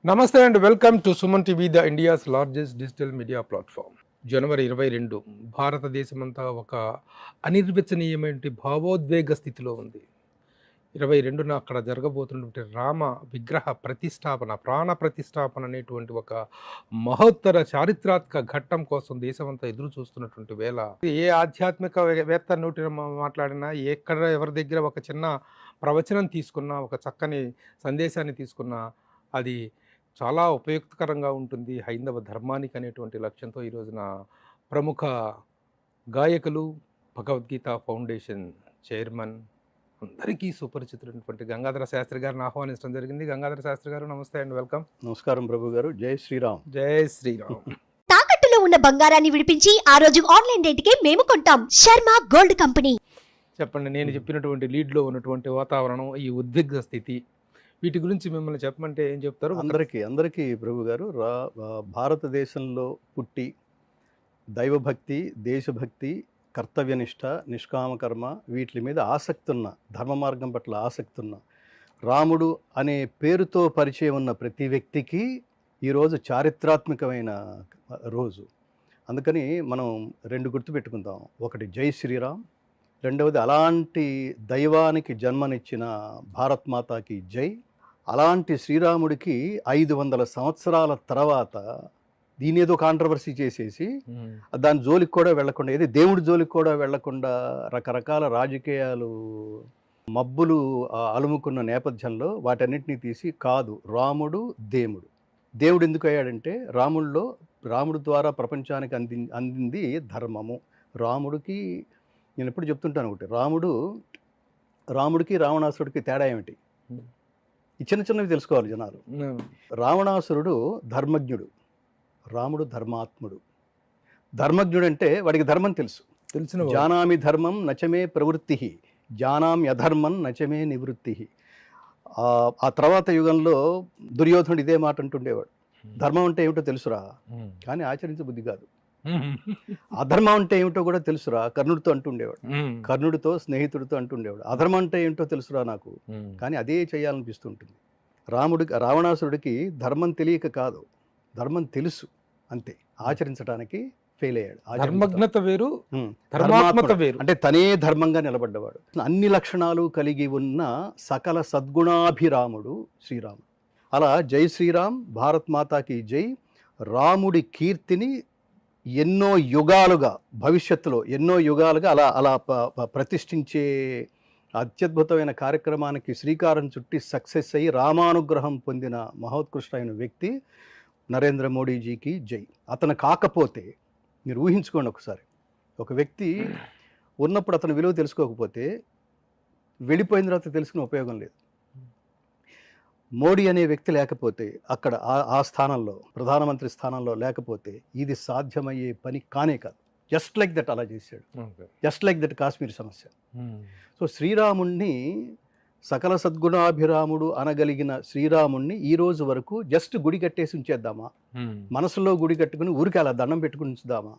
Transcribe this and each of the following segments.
నమస్తే and welcome to Suman TV, the India's largest digital media platform. జనవరి 22 భారతదేశమంతా ఒక అనిర్వచనీయమైన భావోద్వేగ స్థితిలో ఉంది. 22న అక్కడ జరగబోతున్నటువంటి రామ విగ్రహ ప్రతిష్టాపన, ప్రాణ ప్రతిష్టాపన అనేటువంటి ఒక మహోత్తర చారిత్రాత్మక ఘట్టం కోసం దేశమంతా ఎదురు చూస్తున్నటువంటి వేళ, ఏ ఆధ్యాత్మిక వేత్త నోటిన మాట్లాడినా, ఎక్కడ ఎవరి దగ్గర ఒక చిన్న ప్రవచనం తీసుకున్నా, ఒక చక్కని సందేశాన్ని తీసుకున్నా, అది చాలా ఉపయుక్తకరంగా ఉంటుంది హైందవ ధర్మానికి అనేటువంటి లక్ష్యంతో ఈ రోజున ప్రముఖ గాయకులు, భగవద్గీత ఫౌండేషన్ చైర్మన్, అందరికీ సుపరిచితులైనటువంటి గంగాధర శాస్త్రి గారిని ఆహ్వానించడం జరిగింది. గంగాధర శాస్త్రి గారు, నమస్తే అండ్ వెల్కమ్. నమస్కారం ప్రభు గారు. జై శ్రీరామ్. జై శ్రీరామ్. తాకట్టులో ఉన్న బంగారాన్ని విడిపించి ఆ రోజు ఆన్లైన్ రేటుకే మేము కొంటాం. Sharma gold company. చెప్పండి, నేను చెప్పినటువంటి లీడ్లో ఉన్నటువంటి వాతావరణం, ఈ ఉద్విగ్న స్థితి, వీటి గురించి మిమ్మల్ని చెప్పమంటే ఏం చెప్తారు? అందరికీ ప్రభు గారు, భారతదేశంలో పుట్టి దైవభక్తి, దేశభక్తి, కర్తవ్యనిష్ట, నిష్కామకర్మ వీటి మీద ఆసక్తి ఉన్న, ధర్మ మార్గం పట్ల ఆసక్తి ఉన్న, రాముడు అనే పేరుతో పరిచయం ఉన్న ప్రతి వ్యక్తికి ఈరోజు చారిత్రాత్మకమైన రోజు. అందుకని మనం రెండు గుర్తుపెట్టుకుందాం. ఒకటి జై శ్రీరామ్, రెండవది అలాంటి దైవానికి జన్మనిచ్చిన భారత్ మాతాకి జై. అలాంటి శ్రీరాముడికి 500 సంవత్సరాల తర్వాత దీని ఏదో కాంట్రవర్సీ చేసేసి దాని జోలికి కూడా వెళ్లకుండా, ఏది దేవుడి జోలికి కూడా వెళ్లకుండా రకరకాల రాజకీయాలు మబ్బులు అలుముకున్న నేపథ్యంలో వాటన్నిటినీ తీసి, కాదు రాముడు దేవుడు ఎందుకు అయ్యాడంటే, రాముడు ద్వారా ప్రపంచానికి అందింది ధర్మము. రాముడికి నేను ఎప్పుడు చెప్తుంటాను ఒకటి, రాముడికి రావణాసురుడికి తేడా ఏమిటి? ఈ చిన్నవి తెలుసుకోవాలి జనాలు. రావణాసురుడు ధర్మజ్ఞుడు, రాముడు ధర్మాత్ముడు. ధర్మజ్ఞుడు అంటే వాడికి ధర్మం తెలిసిన జానామి ధర్మం నచమే ప్రవృత్తి, జానామి అధర్మం నచమే నివృత్తి. ఆ తర్వాత యుగంలో దుర్యోధనుడు ఇదే మాట అంటుండేవాడు, ధర్మం అంటే ఏమిటో తెలుసురా కానీ ఆచరించే బుద్ధి కాదు. అధర్మం అంటే ఏమిటో కూడా తెలుసురా కర్ణుడితో అంటుండేవాడు, కర్ణుడితో స్నేహితుడితో అంటుండేవాడు. అధర్మం అంటే ఏమిటో తెలుసురా నాకు, కానీ అదే చేయాలనిపిస్తుంటుంది. రావణాసురుడికి ధర్మం తెలియక కాదు, ధర్మం తెలుసు అంతే, ఆచరించడానికి ఫెయిల్ అయ్యాడు. ధర్మజ్ఞత వేరు, ధర్మాత్మత వేరు. అంటే తనే ధర్మంగా నిలబడ్డవాడు. అన్ని లక్షణాలు కలిగి ఉన్న సకల సద్గుణాభిరాముడు శ్రీరాముడు. అలా జై శ్రీరామ్, భారత్ మాతాకి జై. రాముడి కీర్తిని ఎన్నో యుగాలుగా, భవిష్యత్తులో ఎన్నో యుగాలుగా అలా అలా ప్రతిష్ఠించే అత్యద్భుతమైన కార్యక్రమానికి శ్రీకారం చుట్టి సక్సెస్ అయ్యి రామానుగ్రహం పొందిన మహోత్కృష్టమైన వ్యక్తి నరేంద్ర మోడీజీకి జై. అతను కాకపోతే, మీరు ఊహించుకోండి ఒకసారి, ఒక వ్యక్తి ఉన్నప్పుడు అతని విలువ తెలుసుకోకపోతే వెళ్ళిపోయిన తర్వాత తెలుసుకునే ఉపయోగం లేదు. మోడీ అనే వ్యక్తి లేకపోతే, అక్కడ ఆ స్థానంలో, ప్రధానమంత్రి స్థానంలో లేకపోతే ఇది సాధ్యమయ్యే పని కానే కాదు. జస్ట్ లైక్ దట్ అలా చేశాడు. జస్ట్ లైక్ దట్ కాశ్మీర్ సమస్య. సో శ్రీరాముణ్ణి, సకల సద్గుణాభిరాముడు అనగలిగిన శ్రీరాముణ్ణి ఈ రోజు వరకు జస్ట్ గుడి కట్టేసి ఉంచేద్దామా? మనసులో గుడి కట్టుకుని ఊరికి అలా దండం పెట్టుకుని ఉంచుదామా?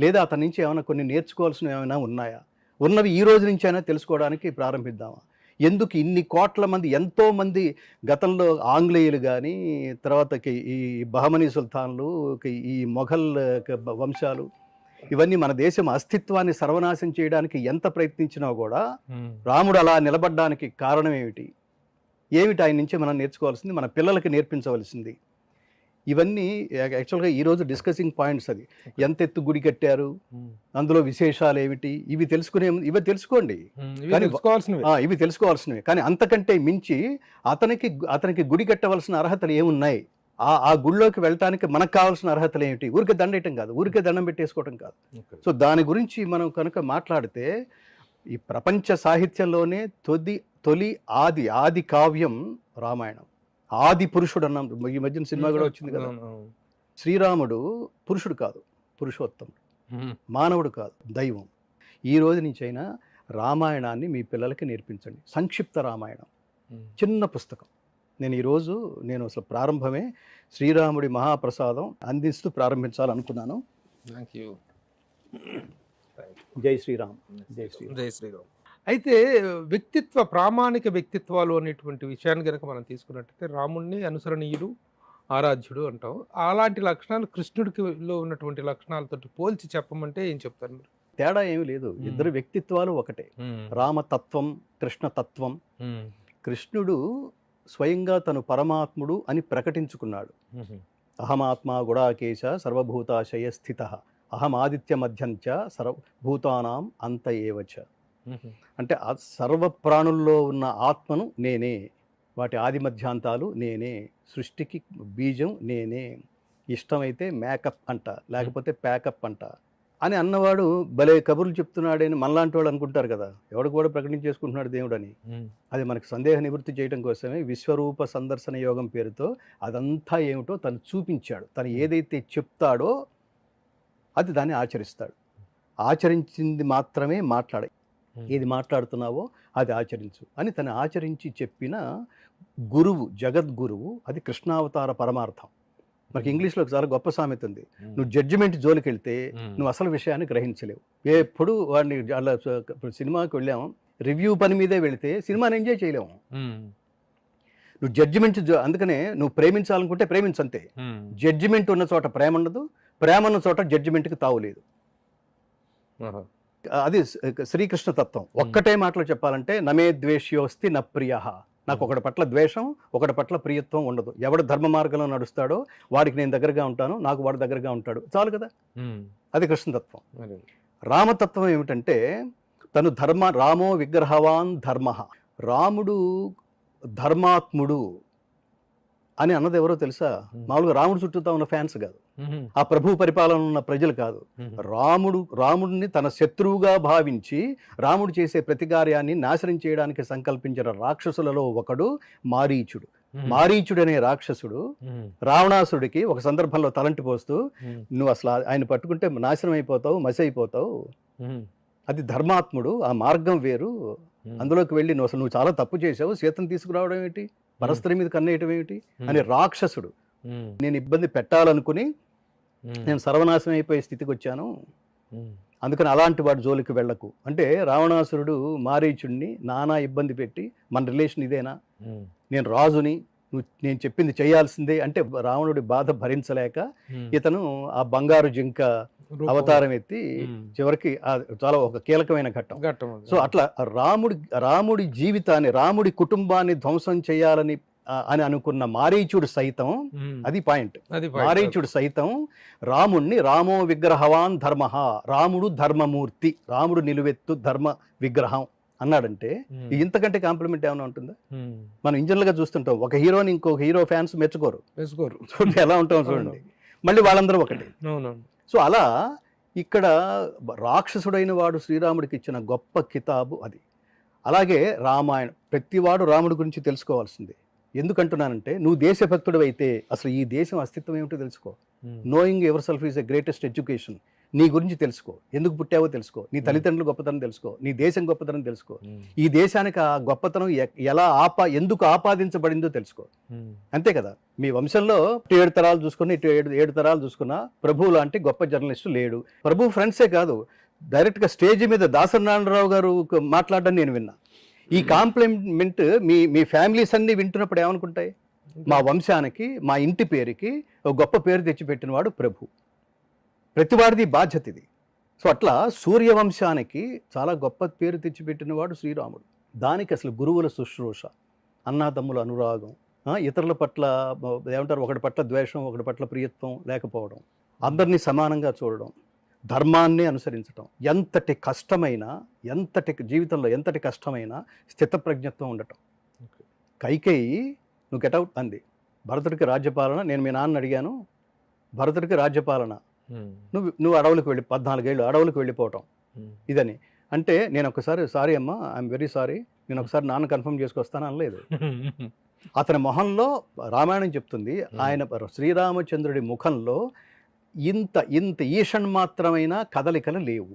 లేదా అతని నుంచి ఏమైనా కొన్ని నేర్చుకోవాల్సినవి ఏమైనా ఉన్నాయా? ఉన్నవి ఈ రోజు నుంచి అయినా తెలుసుకోవడానికి ప్రారంభిద్దామా? ఎందుకు ఇన్ని కోట్ల మంది, ఎంతో మంది గతంలో ఆంగ్లేయులు కానీ, తర్వాతకి ఈ బహమనీ సుల్తాన్లు, ఈ మొఘల్ వంశాలు, ఇవన్నీ మన దేశం అస్తిత్వాన్ని సర్వనాశం చేయడానికి ఎంత ప్రయత్నించినా కూడా రాముడు అలా నిలబడడానికి కారణం ఏమిటి? ఆయన నుంచి మనం నేర్చుకోవాల్సింది, మన పిల్లలకి నేర్పించవలసింది. ఇవన్నీ యాక్చువల్గా ఈరోజు డిస్కసింగ్ పాయింట్స్. అది ఎంత ఎత్తు గుడి కట్టారు, అందులో విశేషాలు ఏమిటి, ఇవి తెలుసుకోండి, ఇవి తెలుసుకోవాల్సినవి. కానీ అంతకంటే మించి అతనికి గుడి కట్టవలసిన అర్హతలు ఏమున్నాయి, ఆ గుడిలోకి వెళ్ళటానికి మనకు కావాల్సిన అర్హతలు ఏమిటి? ఊరికే దండేయటం కాదు, ఊరికే దండం పెట్టేసుకోవటం కాదు. సో దాని గురించి మనం కనుక మాట్లాడితే, ఈ ప్రపంచ సాహిత్యంలోనే తొలి ఆది కావ్యం రామాయణం. ఆది పురుషుడు అన్నాం, ఈ మధ్యన సినిమా కూడా వచ్చింది కదా. శ్రీరాముడు పురుషుడు కాదు, పురుషోత్తముడు, మానవుడు కాదు, దైవం. ఈ రోజు నుంచైనా రామాయణాన్ని మీ పిల్లలకి నేర్పించండి. సంక్షిప్త రామాయణం, చిన్న పుస్తకం. నేను అసలు ప్రారంభమే శ్రీరాముడి మహాప్రసాదం అందిస్తూ ప్రారంభించాలనుకున్నాను. జై శ్రీరామ్. జై శ్రీరామ్. జై శ్రీరామ్. అయితే ప్రామాణిక వ్యక్తిత్వాలు అనేటువంటి విషయాన్ని కనుక మనం తీసుకున్నట్టయితే, రాముణ్ణి అనుసరణీయులు, ఆరాధ్యుడు అంటాం. అలాంటి లక్షణాలు కృష్ణుడికి లో ఉన్నటువంటి లక్షణాలతోటి పోల్చి చెప్పమంటే ఏం చెప్తారు మీరు? తేడా ఏమీ లేదు, ఇద్దరు వ్యక్తిత్వాలు ఒకటే. రామతత్వం, కృష్ణతత్వం. కృష్ణుడు స్వయంగా తను పరమాత్ముడు అని ప్రకటించుకున్నాడు. అహమాత్మా గుడాకేశ సర్వభూతాశయ స్థిత అహం ఆదిత్య మధ్యంచ సర్వభూతానాం అంత ఏవచ. అంటే ఆ సర్వ ప్రాణుల్లో ఉన్న ఆత్మను నేనే, వాటి ఆది మధ్యాంతాలు నేనే, సృష్టికి బీజం నేనే, ఇష్టమైతే మేకప్ అంట, లేకపోతే ప్యాకప్ అంట అని అన్నవాడు భలే కబుర్లు చెప్తున్నాడని మనలాంటి వాళ్ళు అనుకుంటారు కదా, ఎవడు కూడా ప్రకటించేసుకుంటున్నాడు దేవుడని. అది మనకు సందేహ నివృత్తి చేయడం కోసమే విశ్వరూప సందర్శన యోగం పేరుతో అదంతా ఏమిటో తను చూపించాడు. తను ఏదైతే చెప్తాడో అది దాన్ని ఆచరిస్తాడు. ఆచరించింది మాత్రమే మాట్లాడే, ఏది మాట్లాడుతున్నావో అది ఆచరించు అని తను ఆచరించి చెప్పిన గురువు, జగద్గురువు. అది కృష్ణావతార పరమార్థం. మనకి ఇంగ్లీష్లో చాలా గొప్ప సామెత ఉంది, నువ్వు జడ్జిమెంట్ జోలికి వెళ్తే నువ్వు అసలు విషయాన్ని గ్రహించలేవు. ఎప్పుడు వాడిని అలా సినిమాకి వెళ్ళాము, రివ్యూ పని మీదే వెళితే సినిమాని ఎంజాయ్ చేయలేము. నువ్వు జడ్జిమెంట్ అందుకనే నువ్వు ప్రేమించాలనుకుంటే ప్రేమించంతే. జడ్జిమెంట్ ఉన్న చోట ప్రేమ ఉండదు, ప్రేమ ఉన్న చోట జడ్జిమెంట్కి తావులేదు. అది శ్రీకృష్ణ తత్వం. ఒక్కటే మాటలో చెప్పాలంటే నమే ద్వేష్యోస్తి న ప్రియ. నాకు ఒకటి పట్ల ద్వేషం, ఒకటి పట్ల ప్రియత్వం ఉండదు. ఎవడు ధర్మ మార్గంలో నడుస్తాడో వాడికి నేను దగ్గరగా ఉంటాను, నాకు వాడు దగ్గరగా ఉంటాడు, చాలు కదా. అది కృష్ణతత్వం. రామతత్వం ఏమిటంటే తను రామో విగ్రహవాన్ ధర్మ. రాముడు ధర్మాత్ముడు అని అన్నది ఎవరో తెలుసా? మామూలుగా రాముడు చుట్టూతా ఉన్న ఫ్యాన్స్ కాదు, ఆ ప్రభు పరిపాలన ఉన్న ప్రజలు కాదు. రాముడిని తన శత్రువుగా భావించి రాముడు చేసే ప్రతి కార్యాన్ని నాశనం చేయడానికి సంకల్పించిన రాక్షసులలో ఒకడు మారీచుడు. మారీచుడు అనే రాక్షసుడు రావణాసుడికి ఒక సందర్భంలో తలంటి పోస్తూ, నువ్వు అసలు ఆయన పట్టుకుంటే నాశనం అయిపోతావు, మసి అయిపోతావు, అది ధర్మాత్ముడు, ఆ మార్గం వేరు, అందులోకి వెళ్ళి నువ్వు చాలా తప్పు చేసావు, సీతను తీసుకురావడం ఏమిటి, పరస్త్రీ మీద కన్నేయటం ఏమిటి అని రాక్షసుడు. నేను ఇబ్బంది పెట్టాలనుకుని నేను సర్వనాశనం అయిపోయే స్థితికి వచ్చాను, అందుకని అలాంటి వాడు జోలికి వెళ్ళకు అంటే రావణాసురుడు మారీచుడిని నానా ఇబ్బంది పెట్టి, మన రిలేషన్ ఇదేనా, నేను రాజుని, నేను చెప్పింది చేయాల్సిందే అంటే రావణుడి బాధ భరించలేక ఇతను ఆ బంగారు జింక అవతారం ఎత్తి చివరికి చాలా ఒక కీలకమైన ఘట్టం. సో అట్లా రాముడి జీవితాన్ని, రాముడి కుటుంబాన్ని ధ్వంసం చేయాలని అని అనుకున్న మారీచుడు సైతం, అది పాయింట్, మారీచుడు సైతం రాముణ్ణి రామో విగ్రహవాన్ ధర్మ, రాముడు ధర్మమూర్తి, రాముడు నిలువెత్తు ధర్మ విగ్రహం అన్నాడంటే ఇంతకంటే కాంప్లిమెంట్ ఏమైనా ఉంటుందా? మనం ఇంజనీర్గా చూస్తుంటాం, ఒక హీరోని ఇంకొక హీరో ఫ్యాన్స్ మెచ్చుకోరు. చూడండి ఎలా ఉంటాం చూడండి, మళ్ళీ వాళ్ళందరూ ఒకటి. సో అలా ఇక్కడ రాక్షసుడైన వాడు శ్రీరాముడికి ఇచ్చిన గొప్ప కితాబు అది. అలాగే రామాయణం, ప్రతివాడు రాముడి గురించి తెలుసుకోవాల్సిందే. ఎందుకంటున్నానంటే నువ్వు దేశభక్తుడు అయితే అసలు ఈ దేశం అస్తిత్వం ఏమిటో తెలుసుకో. Knowing your self is a greatest education. నీ గురించి తెలుసుకో, ఎందుకు పుట్టావో తెలుసుకో, నీ తల్లిదండ్రుల గొప్పతనం తెలుసుకో, నీ దేశం గొప్పతనం తెలుసుకో, ఈ దేశానికి ఆ గొప్పతనం ఎలా ఎందుకు ఆపాదించబడిందో తెలుసుకో. అంతే కదా. మీ వంశంలో 7 తరాలు చూసుకుని, 7 తరాలు చూసుకున్నా ప్రభు లాంటి గొప్ప జర్నలిస్టు లేడు. ప్రభు ఫ్రెండ్సే కాదు, డైరెక్ట్గా స్టేజ్ మీద దాసనారాయణరావు గారు మాట్లాడడం నేను విన్నా. ఈ కాంప్లిమెంట్ మీ ఫ్యామిలీస్ అన్ని వింటున్నప్పుడు ఏమనుకుంటాయి? మా వంశానికి, మా ఇంటి పేరుకి ఒక గొప్ప పేరు తెచ్చిపెట్టినవాడు ప్రభు. ప్రతివాడిది బాధ్యత ఇది. సో అట్లా సూర్యవంశానికి చాలా గొప్ప పేరు తెచ్చిపెట్టినవాడు శ్రీరాముడు. దానికి అసలు గురువుల శుశ్రూష, అన్నాతమ్ముల అనురాగం, ఇతరుల పట్ల ఏమంటారు, ఒకటి పట్ల ద్వేషం, ఒకటి పట్ల ప్రియత్వం లేకపోవడం, అందరినీ సమానంగా చూడడం, ధర్మాన్ని అనుసరించడం. ఎంతటి కష్టమైనా, జీవితంలో ఎంతటి కష్టమైనా స్థితప్రజ్ఞత్వం ఉండటం. కైకేయి నువ్వు గెటౌట్ అంది, భరతుడికి రాజ్యపాలన, నేను మీ నాన్న అడిగాను, భరతుడికి రాజ్యపాలన, నువ్వు అడవులకు 14 ఏళ్ళు అడవులకు వెళ్ళిపోవటం ఇదని అంటే, నేను ఒకసారి సారీ అమ్మా, ఐఎమ్ వెరీ సారీ, నేను ఒకసారి నాన్న కన్ఫర్మ్ చేసుకొస్తాను అనలేదు. అతని మొహంలో రామాయణం చెప్తుంది, ఆయన శ్రీరామచంద్రుడి ముఖంలో ఇంత ఈషన్ మాత్రమైన కదలికలు లేవు,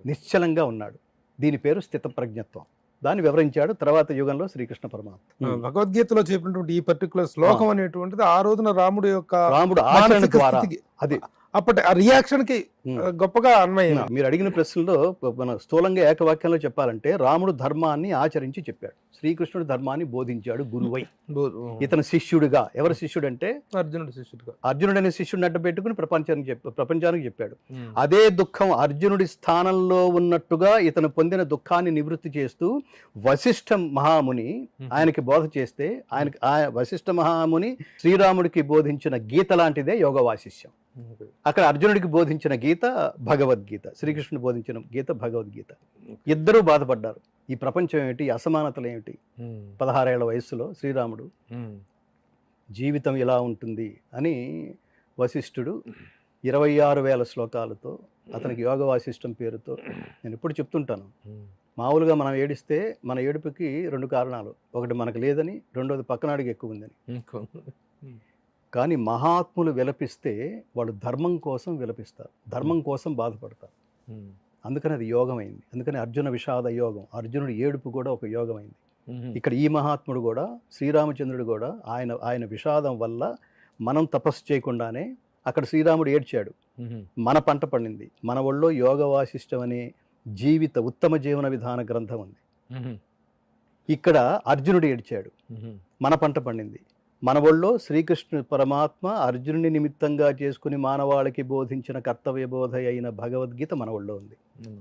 నిశ్చలంగా ఉన్నాడు. దీని పేరు స్థితప్రజ్ఞత్వం. దాన్ని వివరించాడు తర్వాత యుగంలో శ్రీకృష్ణ పరమాత్మ. భగవద్గీతలో చెప్పినటువంటి ఈ పర్టికులర్ శ్లోకం అనేటువంటిది ఆ రోజున రాముడు ఆచరణ ద్వారా అది అప్పటి ఆ రియాక్షన్ కి గొప్పగా అన్వయం. మీరు అడిగిన ప్రశ్నలో మన స్థూలంగా ఏకవాక్యంలో చెప్పాలంటే రాముడు ధర్మాన్ని ఆచరించి చెప్పాడు, శ్రీకృష్ణుడు ధర్మాన్ని బోధించాడు గురువై. ఇతను శిష్యుడిగా, ఎవరు శిష్యుడు అంటే అర్జునుడు శిష్యుడుగా, అర్జునుడు అనే శిష్యుడిని అడ్డ పెట్టుకుని ప్రపంచానికి చెప్పాడు. అదే దుఃఖం అర్జునుడి స్థానంలో ఉన్నట్టుగా ఇతను పొందిన దుఃఖాన్ని నివృత్తి చేస్తూ వశిష్ఠ మహాముని ఆయనకి బోధ చేస్తే వశిష్ఠ మహాముని శ్రీరాముడికి బోధించిన గీత లాంటిదే యోగ వాసిష్యం. అక్కడ అర్జునుడికి బోధించిన గీత భగవద్గీత, శ్రీకృష్ణుడు బోధించిన గీత భగవద్గీత. ఇద్దరూ బాధపడ్డారు. ఈ ప్రపంచం ఏమిటి, అసమానతలు ఏమిటి. 16 ఏళ్ల వయస్సులో శ్రీరాముడు జీవితం ఇలా ఉంటుంది అని వశిష్ఠుడు 26,000 శ్లోకాలతో అతనికి యోగ వాసిష్టం పేరుతో, నేను ఎప్పుడు చెప్తుంటాను, మామూలుగా మనం ఏడిస్తే మన ఏడుపుకి 2 కారణాలు, ఒకటి మనకు లేదని, రెండోది పక్కనాడికి ఎక్కువ ఉందని. కానీ మహాత్ములు విలపిస్తే వాళ్ళు ధర్మం కోసం విలపిస్తారు, ధర్మం కోసం బాధపడతారు. అందుకని అది యోగమైంది. అందుకని అర్జున విషాద యోగం, అర్జునుడి ఏడుపు కూడా ఒక యోగమైంది. ఇక్కడ ఈ మహాత్ముడు కూడా, శ్రీరామచంద్రుడు కూడా ఆయన విషాదం వల్ల మనం తపస్సు చేయకుండానే అక్కడ శ్రీరాముడు ఏడ్చాడు, మన పంట పండింది. మన ఒళ్ళో యోగ వాసిష్టం అనే ఉత్తమ జీవన విధాన గ్రంథం ఉంది. ఇక్కడ అర్జునుడు ఏడ్చాడు, మన పంట పండింది. మన ఒళ్ళో శ్రీకృష్ణ పరమాత్మ అర్జునుని నిమిత్తంగా చేసుకుని మానవాళికి బోధించిన కర్తవ్య బోధ అయిన భగవద్గీత మన ఒళ్ళో ఉంది.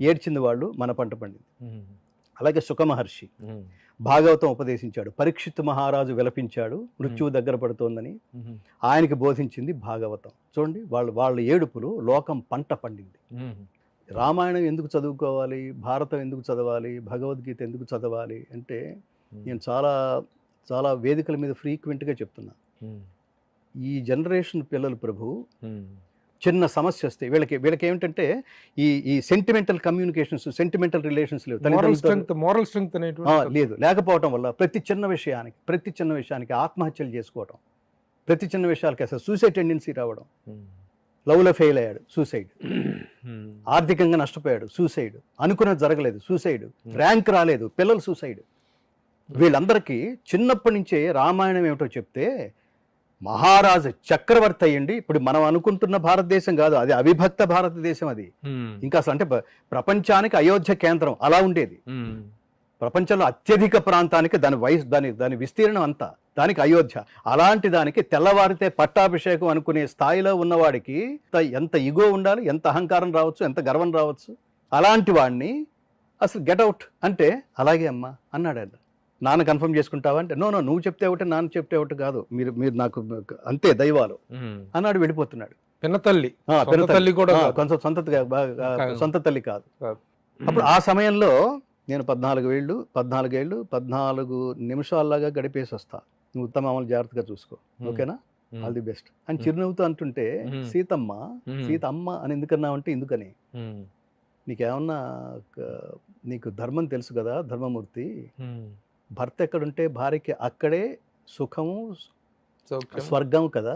ఏడ్చింది వాళ్ళు, మన పంట పండింది. అలాగే సుఖమహర్షి భాగవతం ఉపదేశించాడు, పరీక్షిత్ మహారాజు విలపించాడు మృత్యువు దగ్గర పడుతోందని, ఆయనకి బోధించింది భాగవతం. చూడండి, వాళ్ళ ఏడుపులు లోకం పంట పండింది. రామాయణం ఎందుకు చదువుకోవాలి, భారతం ఎందుకు చదవాలి, భగవద్గీత ఎందుకు చదవాలి అంటే, నేను చాలా వేదికల మీద ఫ్రీక్వెంట్గా చెప్తున్నా, ఈ జనరేషన్ పిల్లలు ప్రభు చిన్న సమస్య వస్తే వీళ్ళకి ఏమిటంటే ఈ సెంటిమెంటల్ కమ్యూనికేషన్స్, సెంటిమెంటల్ రిలేషన్స్ లేవు, లేదు, లేకపోవటం వల్ల ప్రతి చిన్న విషయానికి ఆత్మహత్యలు చేసుకోవటం, ప్రతి చిన్న విషయాలకి అసలు సూసైడ్ టెండెన్సీ రావడం. లవ్లో ఫెయిల్ అయ్యాడు, సూసైడ్. ఆర్థికంగా నష్టపోయాడు, సూసైడ్. అనుకున్నది జరగలేదు, సూసైడ్. ర్యాంక్ రాలేదు, పిల్లలు సూసైడ్. వీళ్ళందరికీ చిన్నప్పటి నుంచే రామాయణం ఏమిటో చెప్తే మహారాజు చక్రవర్తి అయ్యండి. ఇప్పుడు మనం అనుకుంటున్న భారతదేశం కాదు, అది అవిభక్త భారతదేశం. అది ఇంకా అసలు అంటే ప్రపంచానికి అయోధ్య కేంద్రం అలా ఉండేది. ప్రపంచంలో అత్యధిక ప్రాంతానికి దాని విస్తీర్ణం అంతా, దానికి అయోధ్య. అలాంటి దానికి తెల్లవారితే పట్టాభిషేకం అనుకునే స్థాయిలో ఉన్నవాడికి ఎంత ఇగో ఉండాలి, ఎంత అహంకారం రావచ్చు, ఎంత గర్వం రావచ్చు. అలాంటి వాడిని అసలు గెట్అవుట్ అంటే, అలాగే అమ్మా అన్నాడు ఆయన. నాన్న కన్ఫర్మ్ చేసుకుంటావా అంటే, నో నువ్వు చెప్తే ఒకటి, నాన్న చెప్తే ఒకటి కాదు, మీరు నాకు అంతే దైవాలు అన్నాడు, వెళ్ళిపోతున్నాడు. పిన్నతల్లి కూడా కొంచెం సొంత తల్లి కాదు. అప్పుడు ఆ సమయంలో నేను 14 నిమిషాల్లాగా గడిపేసి వస్తా, నువ్వు ఉత్తమ అమలు జాగ్రత్తగా చూసుకో, ఓకేనా, ఆల్ ది బెస్ట్ అని చిరునవ్వుతూ అంటుంటే, సీత అమ్మ అని ఎందుకన్నావంటే, ఎందుకని నీకేమన్నా, నీకు ధర్మం తెలుసు కదా, ధర్మమూర్తి, భర్త ఎక్కడుంటే భార్యకి అక్కడే సుఖము స్వర్గం కదా.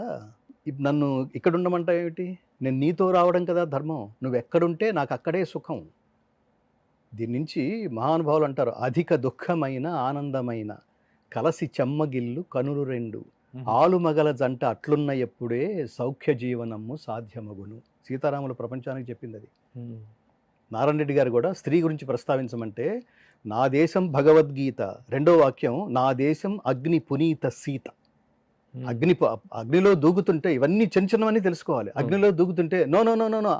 నన్ను ఇక్కడ ఉండమంటా ఏమిటి, నేను నీతో రావడం కదా ధర్మం, నువ్వు ఎక్కడుంటే నాకు అక్కడే సుఖం. దీని నుంచి మహానుభావులు అంటారు, అధిక దుఃఖమైన ఆనందమైన కలసి చెమ్మగిల్లు కనులు రెండు, ఆలుమగల జంట అట్లున్న ఎప్పుడే సౌఖ్య జీవనము సాధ్యమగును. సీతారాములు ప్రపంచానికి చెప్పింది అది. నారాయణ రెడ్డి గారు కూడా స్త్రీ గురించి ప్రస్తావించమంటే, నా దేశం భగవద్గీత, 2వ వాక్యం, నా దేశం అగ్ని పునీత సీత. అగ్నిలో దూకుతుంటే ఇవన్నీ చిన్నవన్నీ తెలుసుకోవాలి. అగ్నిలో దూకుతుంటే నో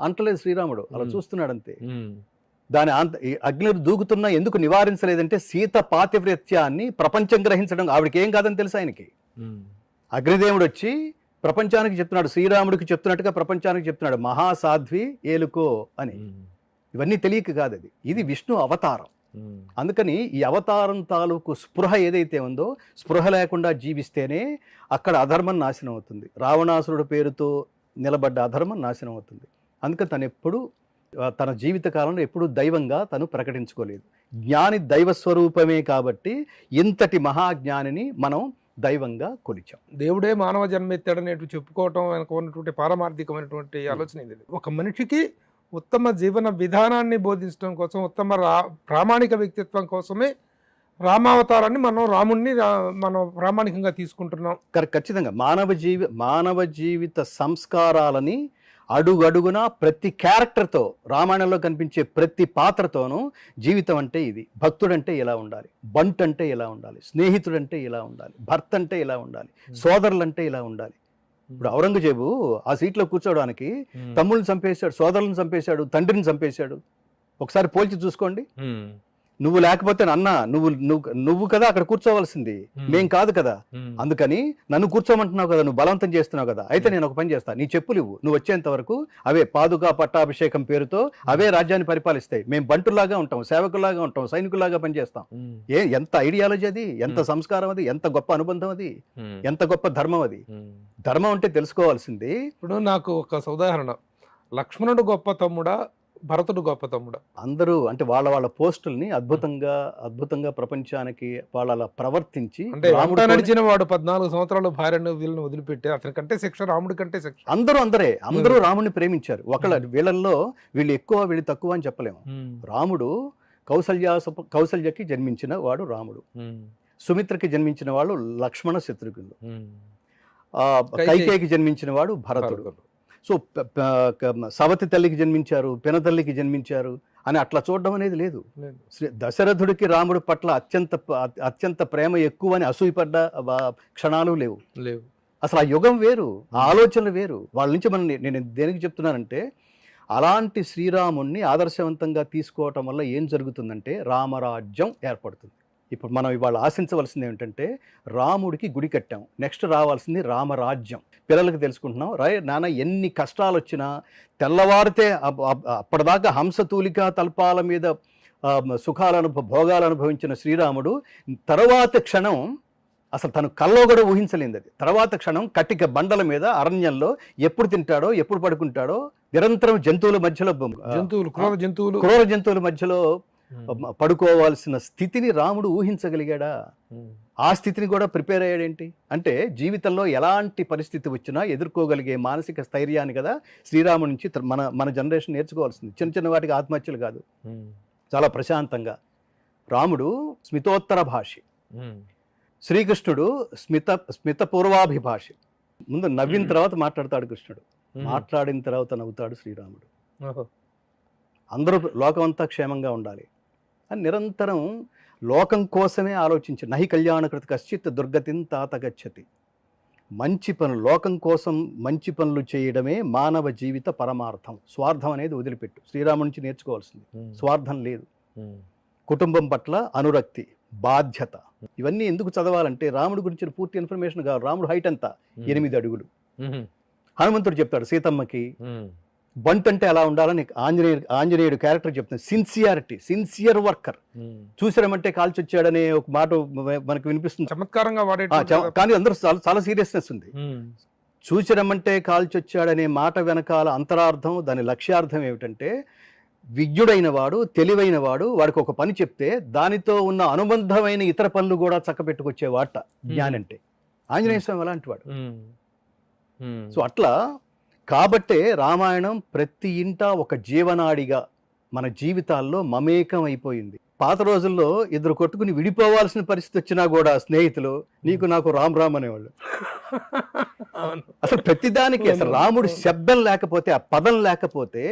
అంటలేదు శ్రీరాముడు, అలా చూస్తున్నాడు అంతే. దాని అగ్నిలో దూకుతున్నా ఎందుకు నివారించలేదంటే, సీత పాతివ్రత్యాన్ని ప్రపంచం గ్రహించడం, ఆవిడకి ఏం కాదని తెలుసు ఆయనకి. అగ్నిదేవుడు వచ్చి ప్రపంచానికి చెప్తున్నాడు, శ్రీరాముడికి చెప్తున్నట్టుగా ప్రపంచానికి చెప్తున్నాడు, మహాసాధ్వి ఏలుకో అని. ఇవన్నీ తెలియక కాదు, ఇది విష్ణు అవతారం. అందుకని ఈ అవతారం తాలూకు స్పృహ ఏదైతే ఉందో, స్పృహ లేకుండా జీవిస్తేనే అక్కడ అధర్మం నాశనం అవుతుంది. రావణాసురుడు పేరుతో నిలబడ్డ అధర్మం నాశనం అవుతుంది. అందుకని తను ఎప్పుడు తన జీవిత కాలంలో ఎప్పుడూ దైవంగా తను ప్రకటించుకోలేదు. జ్ఞాని దైవస్వరూపమే కాబట్టి ఇంతటి మహాజ్ఞానిని మనం దైవంగా కొలిచాం. దేవుడే మానవ జన్మ ఎత్తాడనేటు చెప్పుకోవటం వెనక ఉన్నటువంటి పారమార్థికమైనటువంటి ఆలోచన ఇది. ఒక మనిషికి ఉత్తమ జీవన విధానాన్ని బోధించడం కోసం, ఉత్తమ ప్రామాణిక వ్యక్తిత్వం కోసమే రామావతారాన్ని మనం ప్రామాణికంగా తీసుకుంటున్నాం. ఖచ్చితంగా మానవ జీవిత సంస్కారాలని అడుగడుగున ప్రతి క్యారెక్టర్తో, రామాయణంలో కనిపించే ప్రతి పాత్రతోనూ జీవితం అంటే ఇది, భక్తుడంటే ఇలా ఉండాలి, బంట్ అంటే ఇలా ఉండాలి, స్నేహితుడంటే ఇలా ఉండాలి, భర్త అంటే ఇలా ఉండాలి, సోదరులంటే ఇలా ఉండాలి. ఇప్పుడు ఔరంగజేబు ఆ సీట్లో కూర్చోవడానికి తమ్ముళ్ళని చంపేశాడు, సోదరులను చంపేశాడు, తండ్రిని చంపేశాడు. ఒకసారి పోల్చి చూసుకోండి. నువ్వు లేకపోతే అన్న నువ్వు కదా అక్కడ కూర్చోవలసింది, మేం కాదు కదా. అందుకని నన్ను కూర్చోమంటున్నావు కదా, నువ్వు బలవంతం చేస్తున్నావు కదా, అయితే నేను ఒక పని చేస్తా, నీ చెప్పులు నువ్వు వచ్చేంత వరకు అవే పాదుకా పట్టాభిషేకం పేరుతో అవే రాజ్యాన్ని పరిపాలిస్తాయి. మేము బంటులాగా ఉంటాం, సేవకులాగా ఉంటాం, సైనికులాగా పనిచేస్తాం. ఎంత ఐడియాలజీ అది, ఎంత సంస్కారం అది, ఎంత గొప్ప అనుబంధం అది, ఎంత గొప్ప ధర్మం అది. ధర్మం అంటే తెలుసుకోవాల్సింది. ఇప్పుడు నాకు ఒక ఉదాహరణ, లక్ష్మణుడు గొప్ప తమ్ముడా, భరతుడు గొప్ప తమ్ముడా? అందరూ అంటే వాళ్ళ పోస్టుల్ని అద్భుతంగా ప్రపంచానికి వాళ్ళు అలా ప్రవర్తించి, అంటే రాముడు నడిచిన వాడు 14 సంవత్సరాలు భార్యను వీళ్ళని వదిలిపెట్టి, అతని కంటే శిక్ష రాముడి కంటే శిక్ష. అందరూ రాముడిని ప్రేమించారు. వీళ్ళల్లో వీళ్ళు ఎక్కువ వీళ్ళు తక్కువ అని చెప్పలేము. రాముడు కౌసల్యకి జన్మించిన వాడు రాముడు, సుమిత్రకి జన్మించిన వాడు లక్ష్మణ శత్రుఘ్నుడు, కైకేయికి జన్మించిన వాడు భరతుడు. సో సవతి తల్లికి జన్మించారు, పినతల్లికి జన్మించారు అని అట్లా చూడడం అనేది లేదు. దశరథుడికి రాముడి పట్ల అత్యంత ప్రేమ ఎక్కువ అని అసూయపడ్డ క్షణాలు లేవు. అసలు ఆ యుగం వేరు, ఆ ఆలోచనలు వేరు. వాళ్ళ నుంచి నేను దేనికి చెప్తున్నానంటే, అలాంటి శ్రీరాముణ్ణి ఆదర్శవంతంగా తీసుకోవటం వల్ల ఏం జరుగుతుందంటే రామరాజ్యం ఏర్పడుతుంది. ఇప్పుడు మనం ఇవాళ ఆశించవలసింది ఏమిటంటే, రాముడికి గుడి కట్టాం, నెక్స్ట్ రావాల్సింది రామరాజ్యం. పిల్లలకు తెలుసుకుంటున్నాం, నాన్న ఎన్ని కష్టాలు వచ్చినా తెల్లవారితే అప్పటిదాకా హంసతూలికా తల్పాల మీద భోగాలు అనుభవించిన శ్రీరాముడు తర్వాత క్షణం అసలు తను కల్లో కూడా ఊహించలేంది అది. తర్వాత క్షణం కటిక బండల మీద అరణ్యంలో ఎప్పుడు తింటాడో, ఎప్పుడు పడుకుంటాడో, నిరంతరం జంతువుల మధ్యలో, క్రూర జంతువుల మధ్యలో పడుకోవాల్సిన స్థితిని రాముడు ఊహించగలిగాడా? ఆ స్థితిని కూడా ప్రిపేర్ అయ్యాడేంటి అంటే, జీవితంలో ఎలాంటి పరిస్థితి వచ్చినా ఎదుర్కోగలిగే మానసిక స్థైర్యాన్ని కదా శ్రీరాముడి నుంచి మన జనరేషన్ నేర్చుకోవాల్సింది. చిన్న వాటికి ఆత్మహత్యలు కాదు, చాలా ప్రశాంతంగా. రాముడు స్మితోత్తర భాషి, శ్రీకృష్ణుడు స్మిత పూర్వాభిభాషి. ముందు నవ్విన తర్వాత మాట్లాడతాడు కృష్ణుడు, మాట్లాడిన తర్వాత నవ్వుతాడు శ్రీరాముడు. అందరూ లోకం అంతా క్షేమంగా ఉండాలి అని నిరంతరం లోకం కోసమే ఆలోచించి, నహి కళ్యాణకృత కశ్చిత్ దుర్గతిని తాత గచ్చతి. మంచి పనులు, లోకం కోసం మంచి పనులు చేయడమే మానవ జీవిత పరమార్థం. స్వార్థం అనేది వదిలిపెట్టు. శ్రీరాముడి నుంచి నేర్చుకోవాల్సింది స్వార్థం లేదు. కుటుంబం పట్ల అనురక్తి, బాధ్యత, ఇవన్నీ ఎందుకు చదవాలంటే రాముడి గురించిన పూర్తి ఇన్ఫర్మేషన్ కావాలి. రాముడు హైట్ ఎంత? 8 అడుగులు. హనుమంతుడు చెప్తాడు సీతమ్మకి బంట్ అంటే ఎలా ఉండాలని ఆంజనేయుడు క్యారెక్టర్ చెప్తుంది. Sincere worker. చూసిరమంటే కాల్చొచ్చాడనే ఒక మాట మనకు వినిపిస్తుంది, చమత్కారంగా వాడే, కానీ అందరూ చాలా సీరియస్నెస్ ఉంది. చూసిరమంటే కాల్చొచ్చాడనే మాట వెనకాల అంతరార్థం, దాని లక్ష్యార్థం ఏమిటంటే, విజ్ఞుడైన వాడు, తెలివైన వాడు, వాడికి ఒక పని చెప్తే దానితో ఉన్న అనుబంధమైన ఇతర పనులు కూడా చక్కబెట్టుకొచ్చే వాట జ్ఞాని అంటే. ఆంజనేయ స్వామి అలాంటి వాడు. సో అట్లా కాబట్టే రామాయణం ప్రతి ఇంటా ఒక జీవనాడిగా మన జీవితాల్లో మమేకం అయిపోయింది. పాత రోజుల్లో ఇద్దరు కొట్టుకుని విడిపోవాల్సిన పరిస్థితి వచ్చినా కూడా స్నేహితులు నీకు నాకు రామ్ అనేవాళ్ళు. అసలు ప్రతిదానికి అసలు రాముడు శబ్దం లేకపోతే, ఆ పదం లేకపోతే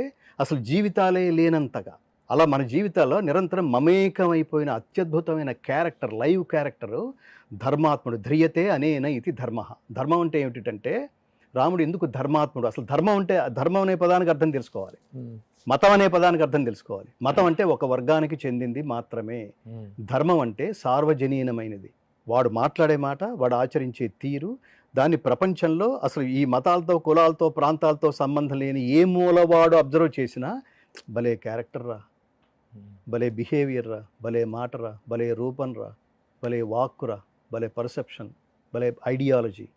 అసలు జీవితాలే లేనంతగా అలా మన జీవితాల్లో నిరంతరం మమేకం అయిపోయిన అత్యద్భుతమైన క్యారెక్టర్, లైవ్ క్యారెక్టరు ధర్మాత్ముడు. ధ్రియతే అనేన ఇది ధర్మ. ధర్మం అంటే ఏమిటంటే, రాముడు ఎందుకు ధర్మాత్ముడు? అసలు ధర్మం అంటే, ధర్మం అనే పదానికి అర్థం తెలుసుకోవాలి, మతం అనే పదానికి అర్థం తెలుసుకోవాలి. మతం అంటే ఒక వర్గానికి చెందింది మాత్రమే. ధర్మం అంటే సార్వజనీనమైనది. వాడు మాట్లాడే మాట, వాడు ఆచరించే తీరు, దాన్ని ప్రపంచంలో అసలు ఈ మతాలతో, కులాలతో, ప్రాంతాలతో సంబంధం లేని ఏ మూలవాడు అబ్జర్వ్ చేసినా భలే క్యారెక్టర్ రా, భలే బిహేవియర్ రా, భలే మాట రా, భలే రూపం రా, భలే వాక్కురా, భలే పర్సెప్షన్, భలే ఐడియాలజీ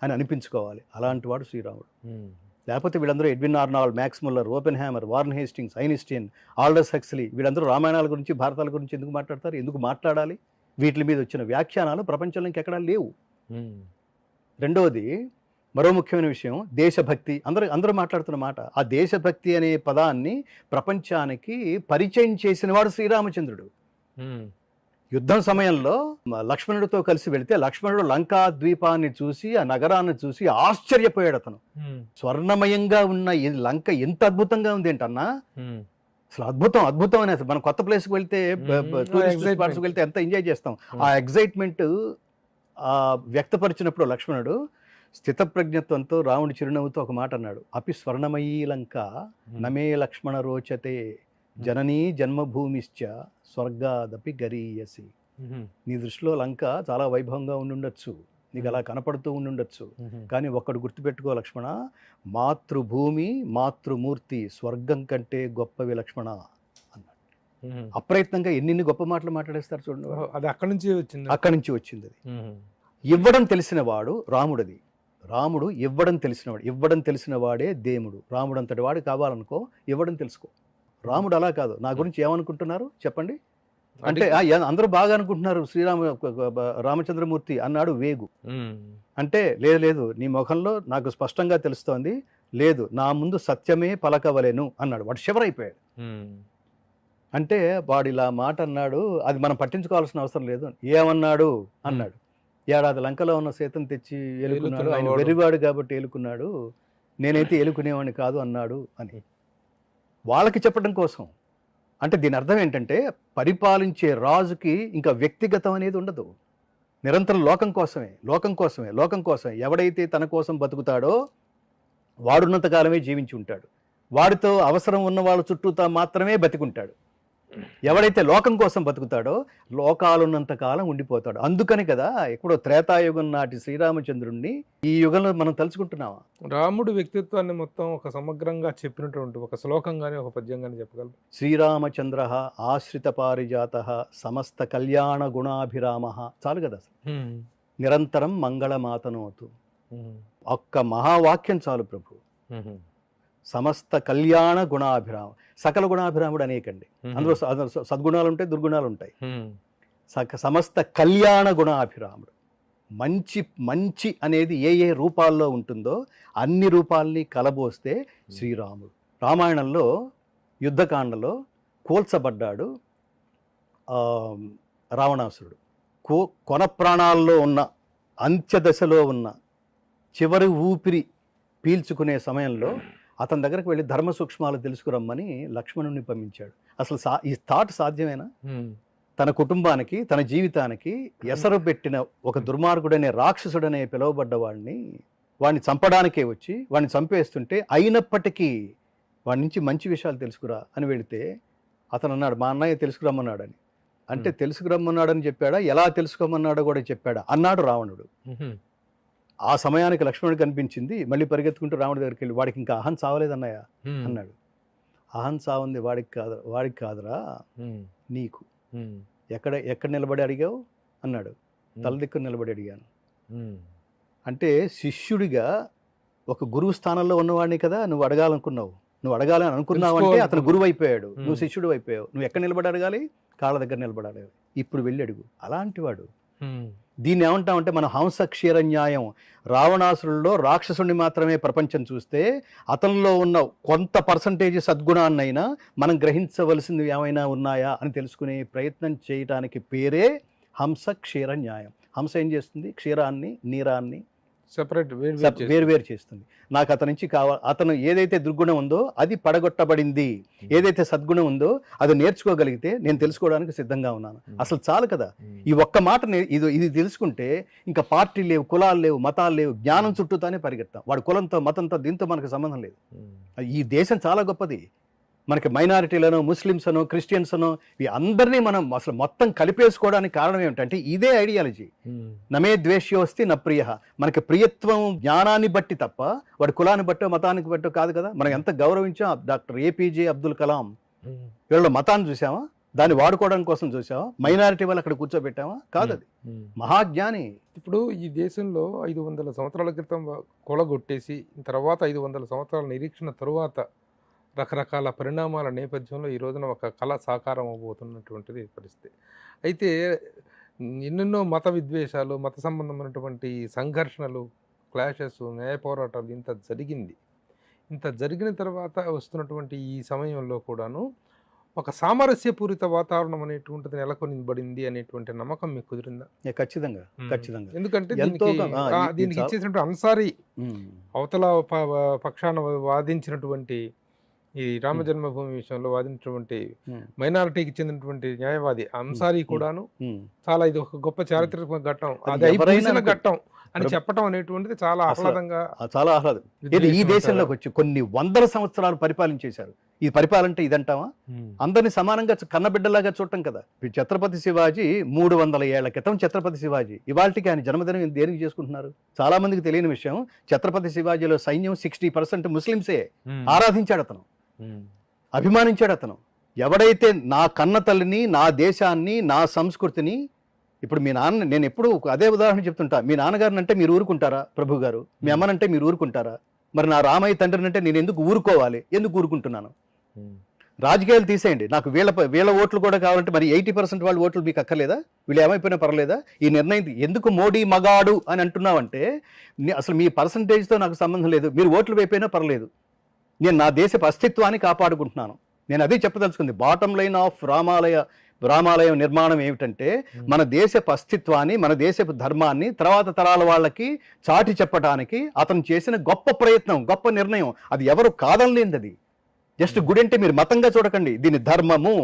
అని అనిపించుకోవాలి. అలాంటి వాడు శ్రీరాముడు. లేకపోతే వీళ్ళందరూ Edwin Arnold, max Muller, open hammer, warn Hastings, Einstein, Aldous Huxley, వీళ్ళందరూ రామాయణాల గురించి, భారతాల గురించి ఎందుకు మాట్లాడతారు? ఎందుకు మాట్లాడాలి? వీటి మీద వచ్చిన వ్యాఖ్యానాలు ప్రపంచంలో ఇంకెక్కడా లేవు. రెండవది, మరో ముఖ్యమైన విషయం, దేశభక్తి. అందరూ మాట్లాడుతున్న మాట. ఆ దేశభక్తి అనే పదాన్ని ప్రపంచానికి పరిచయం చేసిన వాడు శ్రీరామచంద్రుడు. యుద్ధం సమయంలో లక్ష్మణుడితో కలిసి వెళితే లక్ష్మణుడు లంకా ద్వీపాన్ని చూసి ఆ నగరాన్ని చూసి ఆశ్చర్యపోయాడు. అతను స్వర్ణమయంగా ఉన్న ఈ లంక ఎంత అద్భుతంగా ఉంది ఏంటన్నా, అసలు అద్భుతం అద్భుతం అని. అసలు మనం కొత్త ప్లేస్కి వెళ్తే టూరిస్ట్ స్పాట్స్కి వెళ్తే ఎంత ఎంజాయ్ చేస్తాం. ఆ ఎగ్జైట్మెంట్ వ్యక్తపరిచినప్పుడు లక్ష్మణుడు స్థితప్రజ్ఞత్వంతో రాముడి చిరునవ్వుతో ఒక మాట అన్నాడు, అపి స్వర్ణమయీ లంక నమే లక్ష్మణ రోచతే జననీ జన్మభూమిశ్చ స్వర్గాదపి గరీయసి. నీ దృష్టిలో లంక చాలా వైభవంగా ఉండుండొచ్చు, నీకు అలా కనపడుతూ ఉండుండొచ్చు, కానీ ఒక్కడు గుర్తుపెట్టుకో లక్ష్మణ, మాతృభూమి మాతృమూర్తి స్వర్గం కంటే గొప్పవి లక్ష్మణ అన్నాడు. అప్రయత్నంగా ఎన్ని గొప్ప మాటలు మాట్లాడేస్తారు చూడండి. అది అక్కడి నుంచి వచ్చింది, అక్కడి నుంచి వచ్చింది. అది ఇవ్వడం తెలిసిన వాడు రాముడది. రాముడు ఇవ్వడం తెలిసినవాడు, ఇవ్వడం తెలిసిన వాడే దేవుడు. రాముడు అంతటి వాడు కావాలనుకో, ఇవ్వడం తెలుసుకో. రాముడు అలా కాదు. నా గురించి ఏమనుకుంటున్నారు చెప్పండి అంటే అందరూ బాగా అనుకుంటున్నారు, రామచంద్రమూర్తి అన్నాడు వేగు. అంటే లేదు లేదు, నీ ముఖంలో నాకు స్పష్టంగా తెలుస్తోంది, లేదు నా ముందు సత్యమే పలకవలెను అన్నాడు. వాడు శివరైపోయాడు. అంటే వాడు ఇలా మాట అన్నాడు, అది మనం పట్టించుకోవాల్సిన అవసరం లేదు. ఏమన్నాడు అన్నాడు, ఏడాది లంకలో ఉన్న సీతను తెచ్చి ఏలుకున్నాడు, ఆయన వెర్రివాడు కాబట్టి ఏలుకున్నాడు, నేనైతే ఏలుకునేవాడిని కాదు అన్నాడు అని వాళ్ళకి చెప్పడం కోసం. అంటే దీని అర్థం ఏంటంటే పరిపాలించే రాజుకి ఇంకా వ్యక్తిగతం అనేది ఉండదు, నిరంతరం లోకం కోసమే లోకం కోసమే లోకం కోసమే. ఎవడైతే తన కోసం బతుకుతాడో వాడున్నంతకాలమే జీవించి ఉంటాడు, వాడితో అవసరం ఉన్న వాళ్ళ చుట్టూతా మాత్రమే బతికుంటాడు. ఎవడైతే లోకం కోసం బతుకుతాడో లోకాలున్నంత కాలం ఉండిపోతాడు. అందుకని కదా ఎక్కడో త్రేతాయుగం నాటి శ్రీరామచంద్రుణ్ణి ఈ యుగంలో మనం తలుచుకుంటున్నామా. రాముడు వ్యక్తిత్వాన్ని మొత్తం ఒక సమగ్రంగా చెప్పినటువంటి ఒక శ్లోకంగానే ఒక పద్యంగానే చెప్పగలరు. శ్రీరామచంద్ర ఆశ్రిత పారిజాత సమస్త కళ్యాణ గుణాభిరామ. చాలు కదా అసలు. నిరంతరం మంగళమాతనోతు. ఒక్క మహావాక్యం చాలు ప్రభు. సమస్త కళ్యాణ గుణాభిరామ. సకల గుణాభిరాముడు అనేకండి, అందులో సద్గుణాలు ఉంటాయి, దుర్గుణాలు ఉంటాయి. సమస్త కళ్యాణ గుణాభిరాముడు. మంచి మంచి అనేది ఏ ఏ రూపాల్లో ఉంటుందో అన్ని రూపాల్ని కలబోస్తే శ్రీరాముడు. రామాయణంలో యుద్ధకాండలో కూల్చబడ్డాడు రావణాసురుడు. కొన ప్రాణాల్లో ఉన్న, అంత్యదశలో ఉన్న, చివరి ఊపిరి పీల్చుకునే సమయంలో అతని దగ్గరకు వెళ్ళి ధర్మ సూక్ష్మాలు తెలుసుకురమ్మని లక్ష్మణుని పంపించాడు. అసలు ఈ థాట్ సాధ్యమేనా? తన కుటుంబానికి, తన జీవితానికి ఎసరు పెట్టిన ఒక దుర్మార్గుడనే రాక్షసుడనే పిలువబడ్డ వాడిని చంపడానికే వచ్చి వాడిని చంపేస్తుంటే అయినప్పటికీ వాడి నుంచి మంచి విషయాలు తెలుసుకురా అని వెళితే అతను అన్నాడు, మా అన్నయ్య తెలుసుకురమ్మన్నాడని. అంటే తెలుసుకురమ్మన్నాడని చెప్పాడా, ఎలా తెలుసుకోమన్నాడో కూడా చెప్పాడా అన్నాడు రావణుడు. ఆ సమయానికి లక్ష్మణుడికి కనిపించింది, మళ్ళీ పరిగెత్తుకుంటూ రాముడి దగ్గరికి వెళ్ళి, వాడికి ఇంకా అహం చావలేదన్నయ్య అన్నాడు. అహం చావుంది వాడికి కాదురా నీకు. ఎక్కడ నిలబడి అడిగావు అన్నాడు. తల దిక్కు నిలబడి అడిగాను. అంటే శిష్యుడిగా ఒక గురువు స్థానంలో ఉన్నవాడిని కదా నువ్వు అడగాలనుకున్నావు. నువ్వు అడగాలని అనుకున్నావు అంటే అతను గురువు అయిపోయాడు, నువ్వు శిష్యుడు అయిపోయావు. నువ్వు ఎక్కడ నిలబడి అడగాలి? కాళ్ళ దగ్గర నిలబడి అడగాలి. ఇప్పుడు వెళ్ళి అడుగు. అలాంటి వాడు. దీన్ని ఏమంటామంటే మనం హంస క్షీర న్యాయం. రావణాసురుల్లో రాక్షసుడిని మాత్రమే ప్రపంచం చూస్తే అతనిలో ఉన్న కొంత పర్సంటేజ్ సద్గుణాన్నైనా మనం గ్రహించవలసింది ఏమైనా ఉన్నాయా అని తెలుసుకునే ప్రయత్నం చేయటానికి పేరే హంస క్షీర న్యాయం. హంస ఏం చేస్తుంది? క్షీరాన్ని, నీరాన్ని సెపరేట్ వేరు చేస్తుంది. నాకు అతని నుంచి అతను ఏదైతే దుర్గుణం ఉందో అది పడగొట్టబడింది, ఏదైతే సద్గుణం ఉందో అది నేర్చుకోగలిగితే నేను తెలుసుకోవడానికి సిద్ధంగా ఉన్నాను. అసలు చాలు కదా ఈ ఒక్క మాట. ఇది తెలుసుకుంటే ఇంకా పార్టీ లేవు, కులాలు లేవు, మతాలు లేవు, జ్ఞానం చుట్టూతానే పరిగెడతాం. వాడు కులంతో, మతంతో, దీంతో మనకు సంబంధం లేదు. ఈ దేశం చాలా గొప్పది. మనకి మైనారిటీలను, ముస్లిమ్స్ అను, క్రిస్టియన్స్ అను, ఈ అందరినీ మనం అసలు మొత్తం కలిపేసుకోవడానికి కారణం ఏమిటంటే ఇదే ఐడియాలజీ. నమే ద్వేష్యోస్తి నా ప్రియ. మనకి ప్రియత్వం జ్ఞానాన్ని బట్టి తప్ప వాడి కులాన్ని బట్టో మతానికి బట్టో కాదు కదా. మనం ఎంత గౌరవించాం డాక్టర్ ఏపీజే అబ్దుల్ కలాం. వీళ్ళ మతాన్ని చూసామా? దాన్ని వాడుకోవడం కోసం చూసావా? మైనారిటీ వాళ్ళు అక్కడ కూర్చోబెట్టామా? కాదు, అది మహాజ్ఞాని. ఇప్పుడు ఈ దేశంలో 500 సంవత్సరాల క్రితం కొలగొట్టేసి తర్వాత 500 సంవత్సరాల నిరీక్షణ తరువాత రకరకాల పరిణామాల నేపథ్యంలో ఈ రోజున ఒక కళ సాకారం అవబోతున్నటువంటిది పరిస్థితి. అయితే ఎన్నెన్నో మత విద్వేషాలు, మత సంబంధమైనటువంటి సంఘర్షణలు, క్లాషెస్, న్యాయ పోరాటాలు ఇంత జరిగిన తర్వాత వస్తున్నటువంటి ఈ సమయంలో కూడాను ఒక సామరస్యపూరిత వాతావరణం అనేటువంటిది నెలకొనిబడింది అనేటువంటి నమ్మకం మీకు కుదిరిందా? ఖచ్చితంగా ఖచ్చితంగా ఎందుకంటే ఎంతో దీనికి ఇచ్చేసినటువంటి అన్సారీ అవతల పక్షాన వాదించినటువంటి ఈ రామ జన్మభూమి విషయంలో వాదించినటువంటి మైనారిటీకి చెందినటువంటి న్యాయవాది అన్సారీ కూడాను చాలా ఇది ఒక గొప్ప చారిత్రక ఘట్టం, అది అయిపోయిన ఘట్టం అని చెప్పడం అనేటువంటిది చాలా ఆహ్లాదంగా, చాలా ఆహ్లాదం. ఈ దేశంలోకి వచ్చి కొన్ని వందల సంవత్సరాలు పరిపాలించేశారు. ఇది పరిపాలంటే ఇదంటావా? అందరినీ సమానంగా కన్నబిడ్డలాగా చూడటం కదా. ఛత్రపతి శివాజీ 300 ఏళ్ల క్రితం ఛత్రపతి శివాజీ, ఇవాళకి ఆయన జన్మదినం దేనికి చేసుకుంటున్నారు? చాలా మందికి తెలియని విషయం, ఛత్రపతి శివాజీలో సైన్యం 60% ముస్లింసే. ఆరాధించాడు అతను, అభిమానించాడు అతను. ఎవడైతే నా కన్న తల్లిని, నా దేశాన్ని, నా సంస్కృతిని, ఇప్పుడు మీ నాన్న, నేను ఎప్పుడు అదే ఉదాహరణ చెప్తుంటా, మీ నాన్నగారిని అంటే మీరు ఊరుకుంటారా ప్రభు గారు? మీ అమ్మనంటే మీరు ఊరుకుంటారా? మరి నా రామయ్య తండ్రిని అంటే నేను ఎందుకు ఊరుకోవాలి? ఎందుకు ఊరుకుంటున్నాను? రాజకీయాలు తీసేయండి, నాకు వీళ్ళ ఓట్లు కూడా కావాలంటే మరి 80% వాళ్ళ ఓట్లు మీకు అక్కర్లేదా? వీళ్ళు ఏమైపోయినా పర్లేదా? ఈ నిర్ణయం ఎందుకు మోడీ మగాడు అని అంటున్నావంటే అసలు మీ పర్సంటేజ్తో నాకు సంబంధం లేదు. మీరు ఓట్లు వైపోయినా పర్లేదు, నేను నా దేశపు అస్తిత్వాన్ని కాపాడుకుంటున్నాను. నేను అదే చెప్పదలుచుకుంది. బాటమ్ లైన్ ఆఫ్ రామాలయం నిర్మాణం ఏమిటంటే మన దేశపు అస్తిత్వాన్ని, మన దేశపు ధర్మాన్ని తర్వాత తరాల వాళ్ళకి చాటి చెప్పడానికి అతను చేసిన గొప్ప ప్రయత్నం, గొప్ప నిర్ణయం. అది ఎవరు కాదనలేనిది. అది జస్ట్ గుడి అంటే మీరు మతంగా చూడకండి, దీని ధర్మము.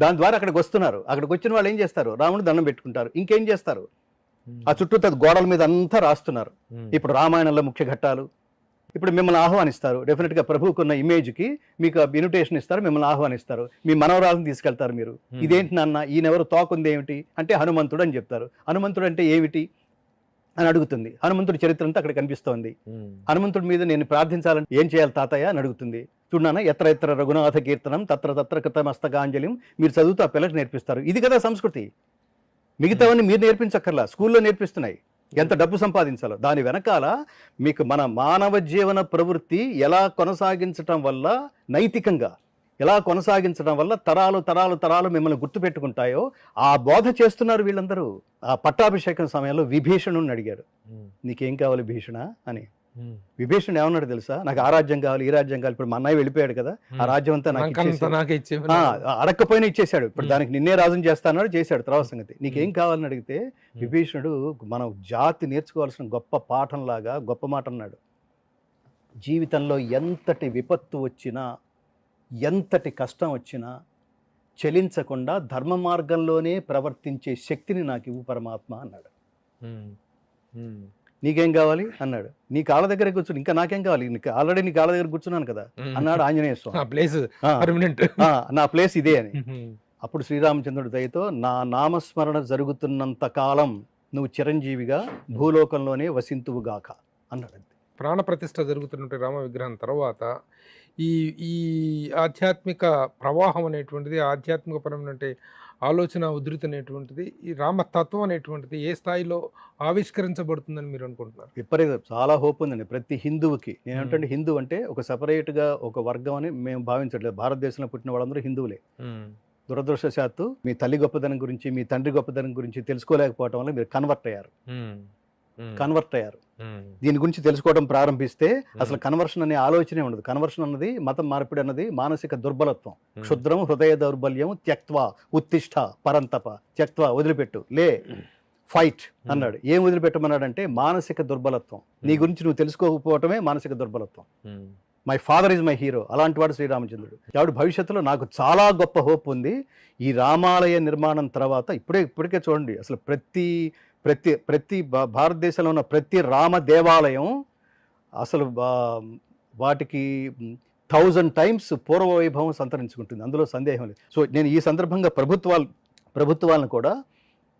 దాని ద్వారా అక్కడికి వస్తున్నారు. అక్కడికి వచ్చిన వాళ్ళు ఏం చేస్తారు? రాముడు దండం పెట్టుకుంటారు, ఇంకేం చేస్తారు? ఆ చుట్టూ గోడల మీద అంతా రాస్తున్నారు. ఇప్పుడు రామాయణంలో ముఖ్య ఘట్టాలు. ఇప్పుడు మిమ్మల్ని ఆహ్వానిస్తారు, డెఫినెట్గా ప్రభువుకున్న ఇమేజ్కి మీకు ఇన్విటేషన్ ఇస్తారు, మిమ్మల్ని ఆహ్వానిస్తారు, మీ మనవరాలను తీసుకెళ్తారు. మీరు ఇదేంటి నాన్న, ఈయనెవరు, తోకుంది ఏమిటి అంటే హనుమంతుడు అని చెప్తారు. హనుమంతుడు అంటే ఏమిటి అని అడుగుతుంది. హనుమంతుడి చరిత్ర అంతా అక్కడ కనిపిస్తోంది. హనుమంతుడి మీద నేను ప్రార్థించాలంటే ఏం చేయాలి తాతయ్య అని అడుగుతుంది. చూడన్నా, ఎత్ర ఎత్ర రఘునాథ కీర్తనం తత్ర తత్ర కృతమస్తకాంజలిం మీరు చదువుతూ ఆ పిల్లకి నేర్పిస్తారు. ఇది కదా సంస్కృతి. మిగతావన్నీ మీరు నేర్పించక్కర్లా, స్కూల్లో నేర్పిస్తున్నాయి. ఎంత డబ్బు సంపాదించాలో దాని వెనకాల మీకు మన మానవ జీవన ప్రవృత్తి ఎలా కొనసాగించటం వల్ల, నైతికంగా ఎలా కొనసాగించడం వల్ల తరాలు తరాలు తరాలు మిమ్మల్ని గుర్తుపెట్టుకుంటాయో ఆ బోధ చేస్తున్నారు వీళ్ళందరూ. ఆ పట్టాభిషేకం సమయంలో విభీషణుని అడిగాడు, నీకేం కావాలి భీషణ అని. విభీషణుడు ఏమన్నాడు తెలుసా? నాకు ఆ రాజ్యం కావాలి, ఈ రాజ్యం కావాలి. ఇప్పుడు మా అన్నయ్య వెళ్ళిపోయాడు కదా, ఆ రాజ్యం అంతా నాకు అడగకపోయినా ఇచ్చేశాడు. ఇప్పుడు దానికి నిన్నే రాజుని చేస్తానన్నాడు, చేశాడు. తర్వాత సంగతి నీకేం కావాలని అడిగితే విభీషణుడు మనం జాతి నేర్చుకోవాల్సిన గొప్ప పాఠంలాగా గొప్ప మాట అన్నాడు. జీవితంలో ఎంతటి విపత్తు వచ్చినా, ఎంతటి కష్టం వచ్చినా చలించకుండా ధర్మ మార్గంలోనే ప్రవర్తించే శక్తిని నాకు ఇవ్వు పరమాత్మ అన్నాడు. నీకేం కావాలి అన్నాడు. నీ కాళ్ళ దగ్గర కూర్చుని ఇంకా నాకేం కావాలి, ఆల్రెడీ నీ కాళ్ళ దగ్గర కూర్చున్నాను కదా అన్నాడు ఆంజనేయ స్వామి. నా ప్లేస్ ఇదే అని. అప్పుడు శ్రీరామచంద్రుడి దయతో నా నామస్మరణ జరుగుతున్నంత కాలం నువ్వు చిరంజీవిగా భూలోకంలోనే వసింతువుగాక అన్నాడు. ప్రాణ ప్రతిష్ఠ జరుగుతున్నటువంటి రామ విగ్రహం తర్వాత ఈ ఈ ఆధ్యాత్మిక ప్రవాహం అనేటువంటిది, ఆధ్యాత్మికపరమైన ఆలోచన ఉధృతి అనేటువంటిది, ఈ రామతత్వం అనేటువంటిది ఏ స్థాయిలో ఆవిష్కరించబడుతుందని మీరు అనుకుంటున్నారు? విపరీత చాలా హోప్ ఉందండి ప్రతి హిందువుకి. నేనేంటంటే హిందూ అంటే ఒక సపరేట్గా ఒక వర్గం అని మేము భావించట్లేదు. భారతదేశంలో పుట్టిన వాళ్ళందరూ హిందువులే. దురదృష్టశాత్తు మీ తల్లి గొప్పదనం గురించి, మీ తండ్రి గొప్పదనం గురించి తెలుసుకోలేకపోవటం వల్ల మీరు కన్వర్ట్ అయ్యారు. దీని గురించి తెలుసుకోవడం ప్రారంభిస్తే అసలు కన్వర్షన్ అనే ఆలోచనే ఉండదు. కన్వర్షన్ అన్నది, మతం మార్పిడి అన్నది మానసిక దుర్బలత్వం. క్షుద్రం హృదయ దౌర్బల్యం త్యక్త్వా ఉత్తిష్ట పరంతప. త్యక్త్వా వదిలిపెట్టు, లే, ఫైట్ అన్నాడు. ఏం వదిలిపెట్టమన్నాడంటే మానసిక దుర్బలత్వం. నీ గురించి నువ్వు తెలుసుకోకపోవటమే మానసిక దుర్బలత్వం. My father is my hero. అలాంటి వాడు శ్రీరామచంద్రుడు. కాబట్టి భవిష్యత్తులో నాకు చాలా గొప్ప హోప్ ఉంది. ఈ రామాలయ నిర్మాణం తర్వాత ఇప్పటికే చూడండి, అసలు ప్రతి భారతదేశంలో ఉన్న ప్రతి రామ దేవాలయం అసలు వాటికి 1000 times పూర్వ వైభవం సంతరించుకుంటుంది, అందులో సందేహం లేదు. సో నేను ఈ సందర్భంగా ప్రభుత్వాలను కూడా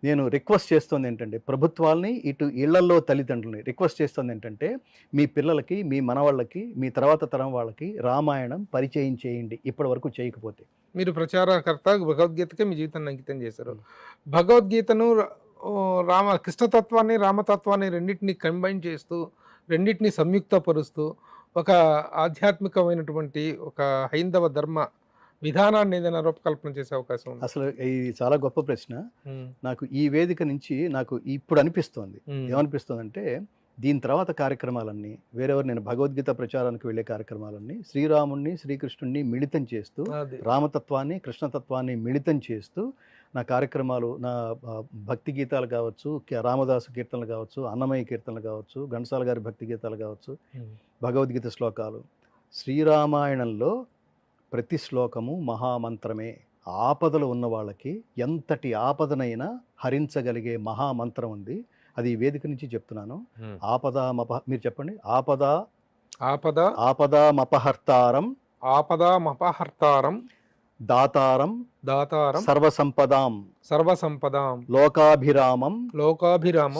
నేను రిక్వెస్ట్ చేస్తుంది ఏంటంటే, ప్రభుత్వాలని ఇటు ఇళ్లల్లో తల్లిదండ్రులని రిక్వెస్ట్ చేస్తుంది ఏంటంటే, మీ పిల్లలకి, మీ మనవాళ్ళకి, మీ తర్వాత తరం వాళ్ళకి రామాయణం పరిచయం చేయండి. ఇప్పటి వరకు చేయకపోతే. మీరు ప్రచారకర్త, భగవద్గీతకే మీ జీవితాన్ని అంకితం చేశారు. భగవద్గీతను కృష్ణతత్వాన్ని, రామతత్వాన్ని రెండింటిని కంబైన్ చేస్తూ, రెండింటిని సంయుక్తపరుస్తూ ఒక ఆధ్యాత్మికమైనటువంటి ఒక హైందవ ధర్మ విధానాన్ని ఏదైనా రూపకల్పన చేసే అవకాశం ఉంది? అసలు ఇది చాలా గొప్ప ప్రశ్న. నాకు ఈ వేదిక నుంచి నాకు ఇప్పుడు అనిపిస్తోంది, ఏమనిపిస్తుంది అంటే, దీని తర్వాత కార్యక్రమాలన్నీ వేరెవరు, నేను భగవద్గీత ప్రచారానికి వెళ్ళే కార్యక్రమాలన్నీ శ్రీరాముణ్ణి శ్రీకృష్ణుణ్ణి మిళితం చేస్తూ, అది రామతత్వాన్ని కృష్ణతత్వాన్ని మిళితం చేస్తూ నా కార్యక్రమాలు, నా భక్తి గీతాలు కావచ్చు, రామదాసు కీర్తనలు కావచ్చు, అన్నమయ్య కీర్తనలు కావచ్చు, ఘంటసాల గారి భక్తి గీతాలు కావచ్చు, భగవద్గీత శ్లోకాలు, శ్రీరామాయణంలో ప్రతి శ్లోకము మహామంత్రమే. ఆపదలు ఉన్న వాళ్ళకి ఎంతటి ఆపదనైనా హరించగలిగే మహామంత్రం ఉంది. అది ఈ వేదిక నుంచి చెప్తున్నాను. మీరు చెప్పండి. ఆపదామపహర్తారం ఆపదామపహర్తారం దాతారం సర్వసంపదాం లోకాభిరామం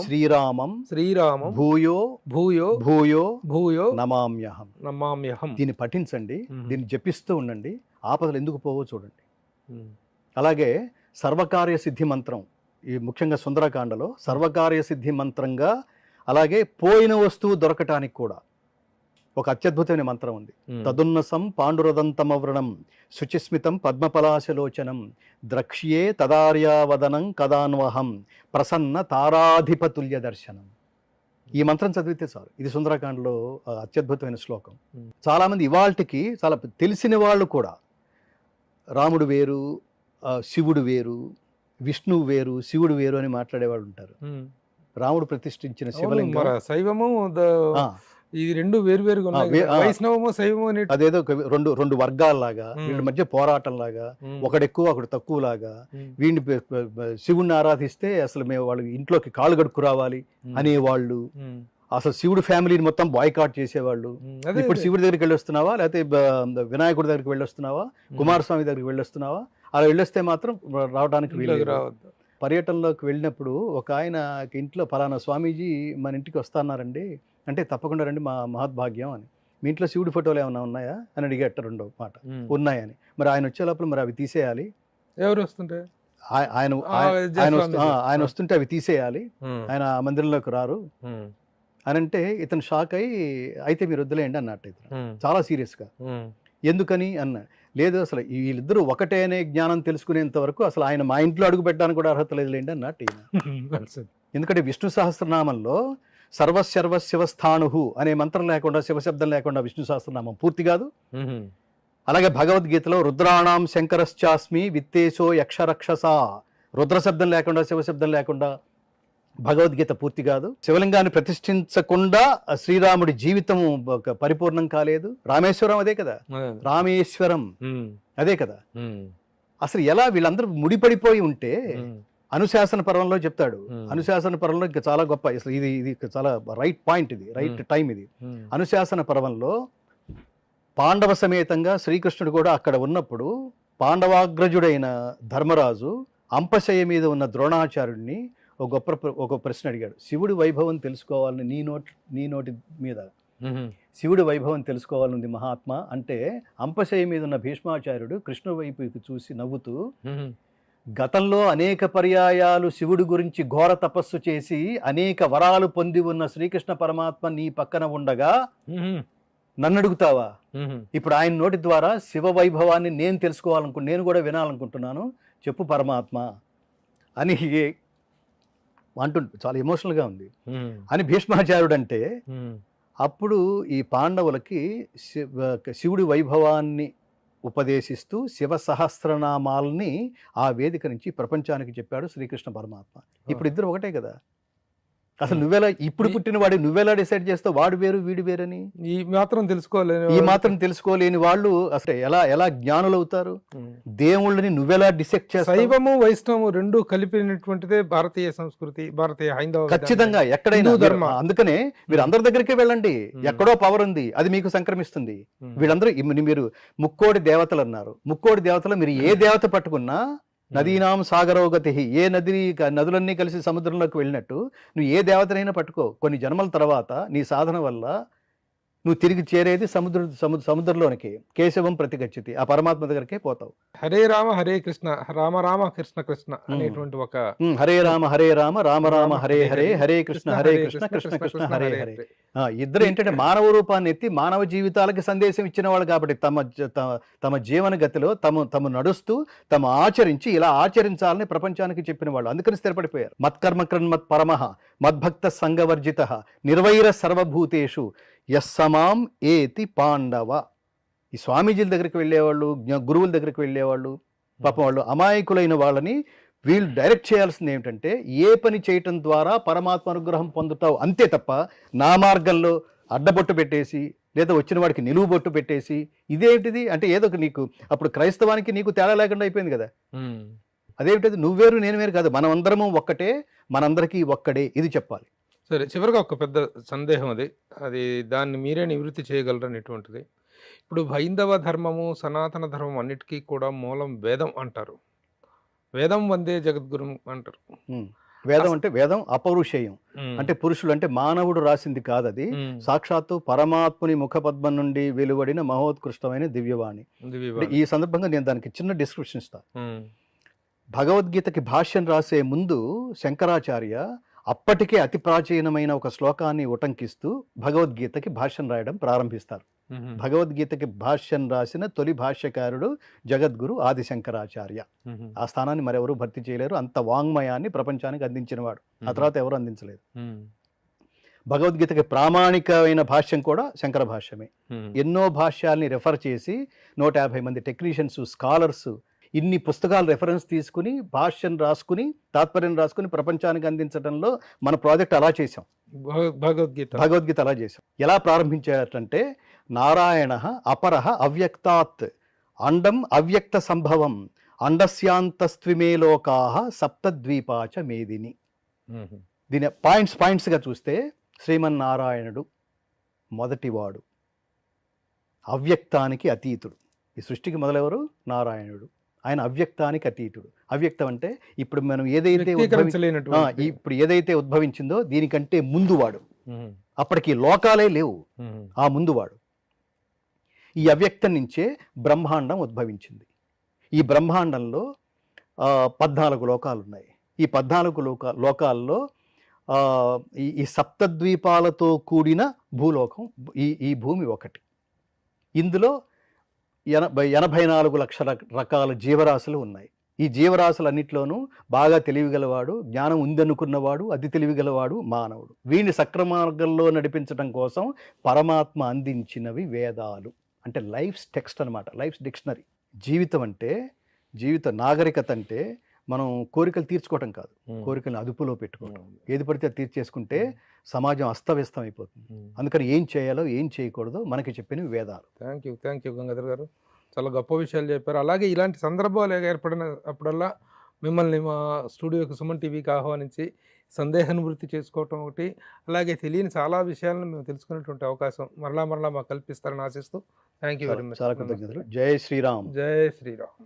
శ్రీరామం భూయో నమామ్యహం. దీన్ని పఠించండి, దీన్ని జపిస్తూ ఉండండి, ఆపదలు ఎందుకు పోవో చూడండి. అలాగే సర్వకార్య సిద్ధి మంత్రం, ఈ ముఖ్యంగా సుందరకాండలో సర్వకార్య సిద్ధి మంత్రంగా, అలాగే పోయిన వస్తువు దొరకటానికి కూడా ఒక అత్యద్భుతమైన మంత్రం ఉంది. తదున్నసం పాండురదంతమవ్రణం శుచిస్మితం పద్మపలాశలోచనం ద్రక్ష్యే తదార్యావదనం కదాన్వహం ప్రసన్న తారాధిపతుల్య దర్శనం. ఈ మంత్రం చదివితే చాలు. ఇది సుందరకాండలో అత్యద్భుతమైన శ్లోకం. చాలామంది ఇవాళకి చాలా తెలిసిన వాళ్ళు కూడా రాముడు వేరు, శివుడు వేరు, విష్ణువు వేరు, శివుడు వేరు అని మాట్లాడేవాళ్ళు ఉంటారు. రాముడు ప్రతిష్ఠించిన శివలింగం, శైవము ఇది రెండు వేరువేరుగా ఉన్నాయి. వైష్ణవము శైవము అనే అదేదో రెండు వర్గాల్లాగా వీళ్ళ మధ్య పోరాటం లాగా, ఒకడెక్కువ ఒకడు తక్కువ లాగా, వీడిని శివుణ్ణి ఆరాధిస్తే అసలు మేము వాళ్ళ ఇంట్లోకి కాళ్ళు గడుక్కు రావాలి అనేవాళ్ళు, అసలు శివుడు ఫ్యామిలీని మొత్తం బాయ్కాట్ చేసేవాళ్ళు. ఇప్పుడు శివుడి దగ్గరికి వెళ్ళొస్తున్నావా, లేకపోతే వినాయకుడి దగ్గరికి వెళ్ళొస్తున్నావా, కుమారస్వామి దగ్గరికి వెళ్ళొస్తున్నావా, అలా వెళ్ళొస్తే మాత్రం రావడానికి వీలు. పర్యటనలోకి వెళ్ళినప్పుడు ఒక ఆయన ఇంట్లో ఫలానా స్వామీజీ మన ఇంటికి వస్తున్నారండి అంటే, తప్పకుండా రండి, మా మహద్భాగ్యం అని. మీ ఇంట్లో శివుడి ఫోటోలు ఏమైనా ఉన్నాయా అని అడిగేట రెండో మాట. ఉన్నాయని. మరి ఆయన వచ్చే లోపల మరి అవి తీసేయాలి. ఎవరు వస్తుంటే ఆయన వస్తుంటే అవి తీసేయాలి, ఆయన మందిరంలోకి రారు అని అంటే ఇతను షాక్ అయ్యి, అయితే మీరు వద్దులేయండి అన్నట్టు. ఇతను చాలా సీరియస్గా. ఎందుకని అన్న, లేదు అసలు వీళ్ళిద్దరూ ఒకటే అనే జ్ఞానం తెలుసుకునేంత వరకు అసలు ఆయన మా ఇంట్లో అడుగు పెట్టడానికి కూడా అర్హత లేదులేండి అన్నట్టు ఈయన. ఎందుకంటే విష్ణు సహస్రనామంలో సర్వశర్వ శివస్థాణు అనే మంత్రం లేకుండా, శివశబ్దం లేకుండా విష్ణు సహస్రనామం పూర్తి కాదు. అలాగే భగవద్గీతలో రుద్రాణం శంకరశ్చాస్మి విత్తేశో యక్షరక్షస, రుద్రశబ్దం లేకుండా, శివశబ్దం లేకుండా భగవద్గీత పూర్తి కాదు. శివలింగాన్ని ప్రతిష్ఠించకుండా శ్రీరాముడి జీవితం పరిపూర్ణం కాలేదు. రామేశ్వరం అదే కదా, రామేశ్వరం అదే కదా. అసలు ఎలా వీళ్ళందరూ ముడిపడిపోయి ఉంటే, అనుశాసన పర్వంలో చెప్తాడు. అనుశాసన పర్వంలో ఇంకా చాలా గొప్ప, అసలు ఇది చాలా రైట్ పాయింట్, ఇది రైట్ టైం. ఇది అనుశాసన పర్వంలో పాండవ సమేతంగా శ్రీకృష్ణుడు కూడా అక్కడ ఉన్నప్పుడు పాండవాగ్రజుడైన ధర్మరాజు అంపశయ మీద ఉన్న ద్రోణాచార్యుడిని ఒక ప్రశ్న అడిగాడు. శివుడి వైభవం తెలుసుకోవాలని నీ నోటి మీద శివుడి వైభవం తెలుసుకోవాలనుంది మహాత్మా అంటే, అంపశయ మీద ఉన్న భీష్మాచార్యుడు కృష్ణుడి వైపుకి చూసి నవ్వుతూ, గతంలో అనేక పర్యాయాలు శివుడి గురించి ఘోర తపస్సు చేసి అనేక వరాలు పొంది ఉన్న శ్రీకృష్ణ పరమాత్మ నీ పక్కన ఉండగా నన్ను అడుగుతావా? ఇప్పుడు ఆయన నోటి ద్వారా శివ వైభవాన్ని నేను కూడా వినాలనుకుంటున్నాను, చెప్పు పరమాత్మ అని అంటుంటే చాలా ఎమోషనల్గా ఉంది అని భీష్మాచార్యుడు అంటే. అప్పుడు ఈ పాండవులకి శివుడి వైభవాన్ని ఉపదేశిస్తూ శివ సహస్రనామాల్ని ఆ వేదిక నుంచి ప్రపంచానికి చెప్పాడు శ్రీకృష్ణ పరమాత్మ. ఇప్పుడు ఇద్దరు ఒకటే కదా. అసలు నువ్వెలా, ఇప్పుడు పుట్టిన వాడి నువ్వెలా డిసైడ్ చేస్తావు వాడు వేరు వీడు వేరని? ఈ మాత్రం తెలుసుకోలేని వాళ్ళు అసలు ఎలా జ్ఞానులు అవుతారు? దేవుళ్ళని నువ్వెలా డిసెక్ట్ చేస్తావు? శైవము వైష్ణవము రెండు కలిపినటువంటిదే భారతీయ సంస్కృతి, భారతీయ హైందవ ఖచ్చితంగా ఎక్కడైనా ధర్మం. అందుకనే మీరు అందరి దగ్గరికే వెళ్ళండి, ఎక్కడో పవర్ ఉంది, అది మీకు సంక్రమిస్తుంది. వీళ్ళందరూ మీరు ముక్కోడి దేవతలు అన్నారు. ముక్కోడి దేవతలు మీరు ఏ దేవత పట్టుకున్నా, నదీనాం సాగరోగతి, ఏ నదులన్నీ కలిసి సముద్రంలోకి వెళ్ళినట్టు నువ్వు ఏ దేవతనైనా పట్టుకో, కొన్ని జన్మల తర్వాత నీ సాధన వల్ల నువ్వు తిరిగి చేరేది సముద్రంలోనికి. కేశవం ప్రతిగచ్చతి, ఆ పరమాత్మ దగ్గరికే పోతావు. హరే రామ హరే కృష్ణ, రామ రామ కృష్ణ కృష్ణ అనేటువంటి ఒక హరే రామ రామ రామ హరే హరే, హరే కృష్ణ కృష్ణ కృష్ణ హరే హరే. ఇద్దరు ఏంటంటే మానవ రూపాన్ని ఎత్తి మానవ జీవితాలకి సందేశం ఇచ్చిన వాళ్ళు కాబట్టి తమ జీవన గతిలో తమ నడుస్తూ ఆచరించి ఇలా ఆచరించాలని ప్రపంచానికి చెప్పిన వాళ్ళు. అందుకని స్థిరపడిపోయారు. మత్కర్మకృన్మత్ పరమః మద్భక్త సంగవర్జిత నిర్వైర సర్వభూతేషు యస్సమాం ఏతి పాండవ. ఈ స్వామీజీల దగ్గరికి వెళ్ళేవాళ్ళు, గురువుల దగ్గరికి వెళ్ళేవాళ్ళు, పాపం వాళ్ళు అమాయకులైన వాళ్ళని వీళ్ళు డైరెక్ట్ చేయాల్సింది ఏమిటంటే ఏ పని చేయటం ద్వారా పరమాత్మ అనుగ్రహం పొందుతావు అంతే తప్ప నా మార్గంలో అడ్డబొట్టు పెట్టేసి లేదా వచ్చిన వాడికి నిలువు బొట్టు పెట్టేసి ఇదేంటిది అంటే ఏదో నీకు అప్పుడు క్రైస్తవానికి నీకు తేడా లేకుండా అయిపోయింది కదా. అదేమిటది నువ్వేరు నేను వేరు కాదు, మనం అందరము ఒక్కటే, మనందరికీ ఒక్కడే, ఇది చెప్పాలి. సరే, చివరిగా ఒక పెద్ద సందేహం అది దాన్ని మీరే నివృత్తి చేయగలరు అనేటువంటిది. ఇప్పుడు హైందవ ధర్మము సనాతన ధర్మం అన్నిటికీ కూడా మూలం వేదం అంటారు. వేదం వందే జగద్గురు అంటారు. వేదం అంటే వేదం అపౌరుషేయం, అంటే పురుషులు అంటే మానవుడు రాసింది కాదు, అది సాక్షాత్తు పరమాత్ముని ముఖపద్మం నుండి వెలువడిన మహోత్కృష్టమైన దివ్యవాణి. ఈ సందర్భంగా నేను దానికి చిన్న డిస్క్రిప్షన్ ఇస్తాను. భగవద్గీతకి భాష్యం రాసే ముందు శంకరాచార్య అప్పటికే అతి ప్రాచీనమైన ఒక శ్లోకాన్ని ఉటంకిస్తూ భగవద్గీతకి భాష్యం రాయడం ప్రారంభిస్తారు. భగవద్గీతకి భాష్యం రాసిన తొలి భాష్యకారుడు జగద్గురు ఆదిశంకరాచార్య. ఆ స్థానాన్ని మరెవరూ భర్తీ చేయలేరు. అంత వాంగ్మయాన్ని ప్రపంచానికి అందించిన వాడు. ఆ తర్వాత ఎవరు అందించలేదు. భగవద్గీతకి ప్రామాణికమైన భాష్యం కూడా శంకర భాష్యమే. ఎన్నో భాష్యాల్ని రెఫర్ చేసి 150 మంది టెక్నీషియన్స్, స్కాలర్స్ ఇన్ని పుస్తకాలు రెఫరెన్స్ తీసుకుని భాష్యం రాసుకుని తాత్పర్యం రాసుకుని ప్రపంచానికి అందించడంలో మన ప్రాజెక్ట్ అలా చేసాం. భగవద్గీత అలా చేసాం. ఎలా ప్రారంభించారంటే నారాయణ అపరః అవ్యక్తాత్ అండం అవ్యక్త సంభవం అండస్యాంతస్త్విమే లోకాః సప్తద్వీపాచ మేదిని. దీని పాయింట్స్గా చూస్తే శ్రీమన్నారాయణుడు మొదటివాడు, అవ్యక్తానికి అతీతుడు. ఈ సృష్టికి మొదలెవరు? నారాయణుడు. ఆయన అవ్యక్తానికి అతీతుడు. అవ్యక్తం అంటే ఇప్పుడు మనం ఇప్పుడు ఏదైతే ఉద్భవించిందో దీనికంటే ముందువాడు. అప్పటికి లోకాలే లేవు, ఆ ముందువాడు. ఈ అవ్యక్తం నుంచే బ్రహ్మాండం ఉద్భవించింది. ఈ బ్రహ్మాండంలో 14 లోకాలు ఉన్నాయి. ఈ 14 లోకాల్లో ఈ సప్తద్వీపాలతో కూడిన భూలోకం, ఈ భూమి ఒకటి. ఇందులో 84 లక్షల రకాల జీవరాశులు ఉన్నాయి. ఈ జీవరాశులన్నిట్లోనూ బాగా తెలివిగలవాడు, జ్ఞానం ఉందనుకున్నవాడు, అతి తెలివిగలవాడు మానవుడు. వీడిని సక్రమార్గంలో నడిపించడం కోసం పరమాత్మ అందించినవి వేదాలు. అంటే లైఫ్స్ టెక్స్ట్ అనమాట, లైఫ్స్ డిక్షనరీ. జీవితం అంటే, నాగరికత అంటే మనం కోరికలు తీర్చుకోవటం కాదు, కోరికలను అదుపులో పెట్టుకోవటం. ఏది పడితే అది తీర్చేసుకుంటే సమాజం అస్తవ్యస్తం అయిపోతుంది. అందుకని ఏం చేయాలో ఏం చేయకూడదో మనకి చెప్పినవి వేదాలు. థ్యాంక్ యూ గంగాధర్ గారు, చాలా గొప్ప విషయాలు చెప్పారు. అలాగే ఇలాంటి సందర్భాలు ఏర్పడిన అప్పుడల్లా మిమ్మల్ని మా స్టూడియోకి సుమన్ టీవీకి ఆహ్వానించి సందేహ నివృత్తి చేసుకోవటం ఒకటి, అలాగే తెలియని చాలా విషయాలను మేము తెలుసుకునేటువంటి అవకాశం మరలా మాకు కల్పిస్తారని ఆశిస్తూ థ్యాంక్ యూ వెరీ మచ్. చాలా కృతజ్ఞతలు. జై శ్రీరామ్. జై శ్రీరామ్.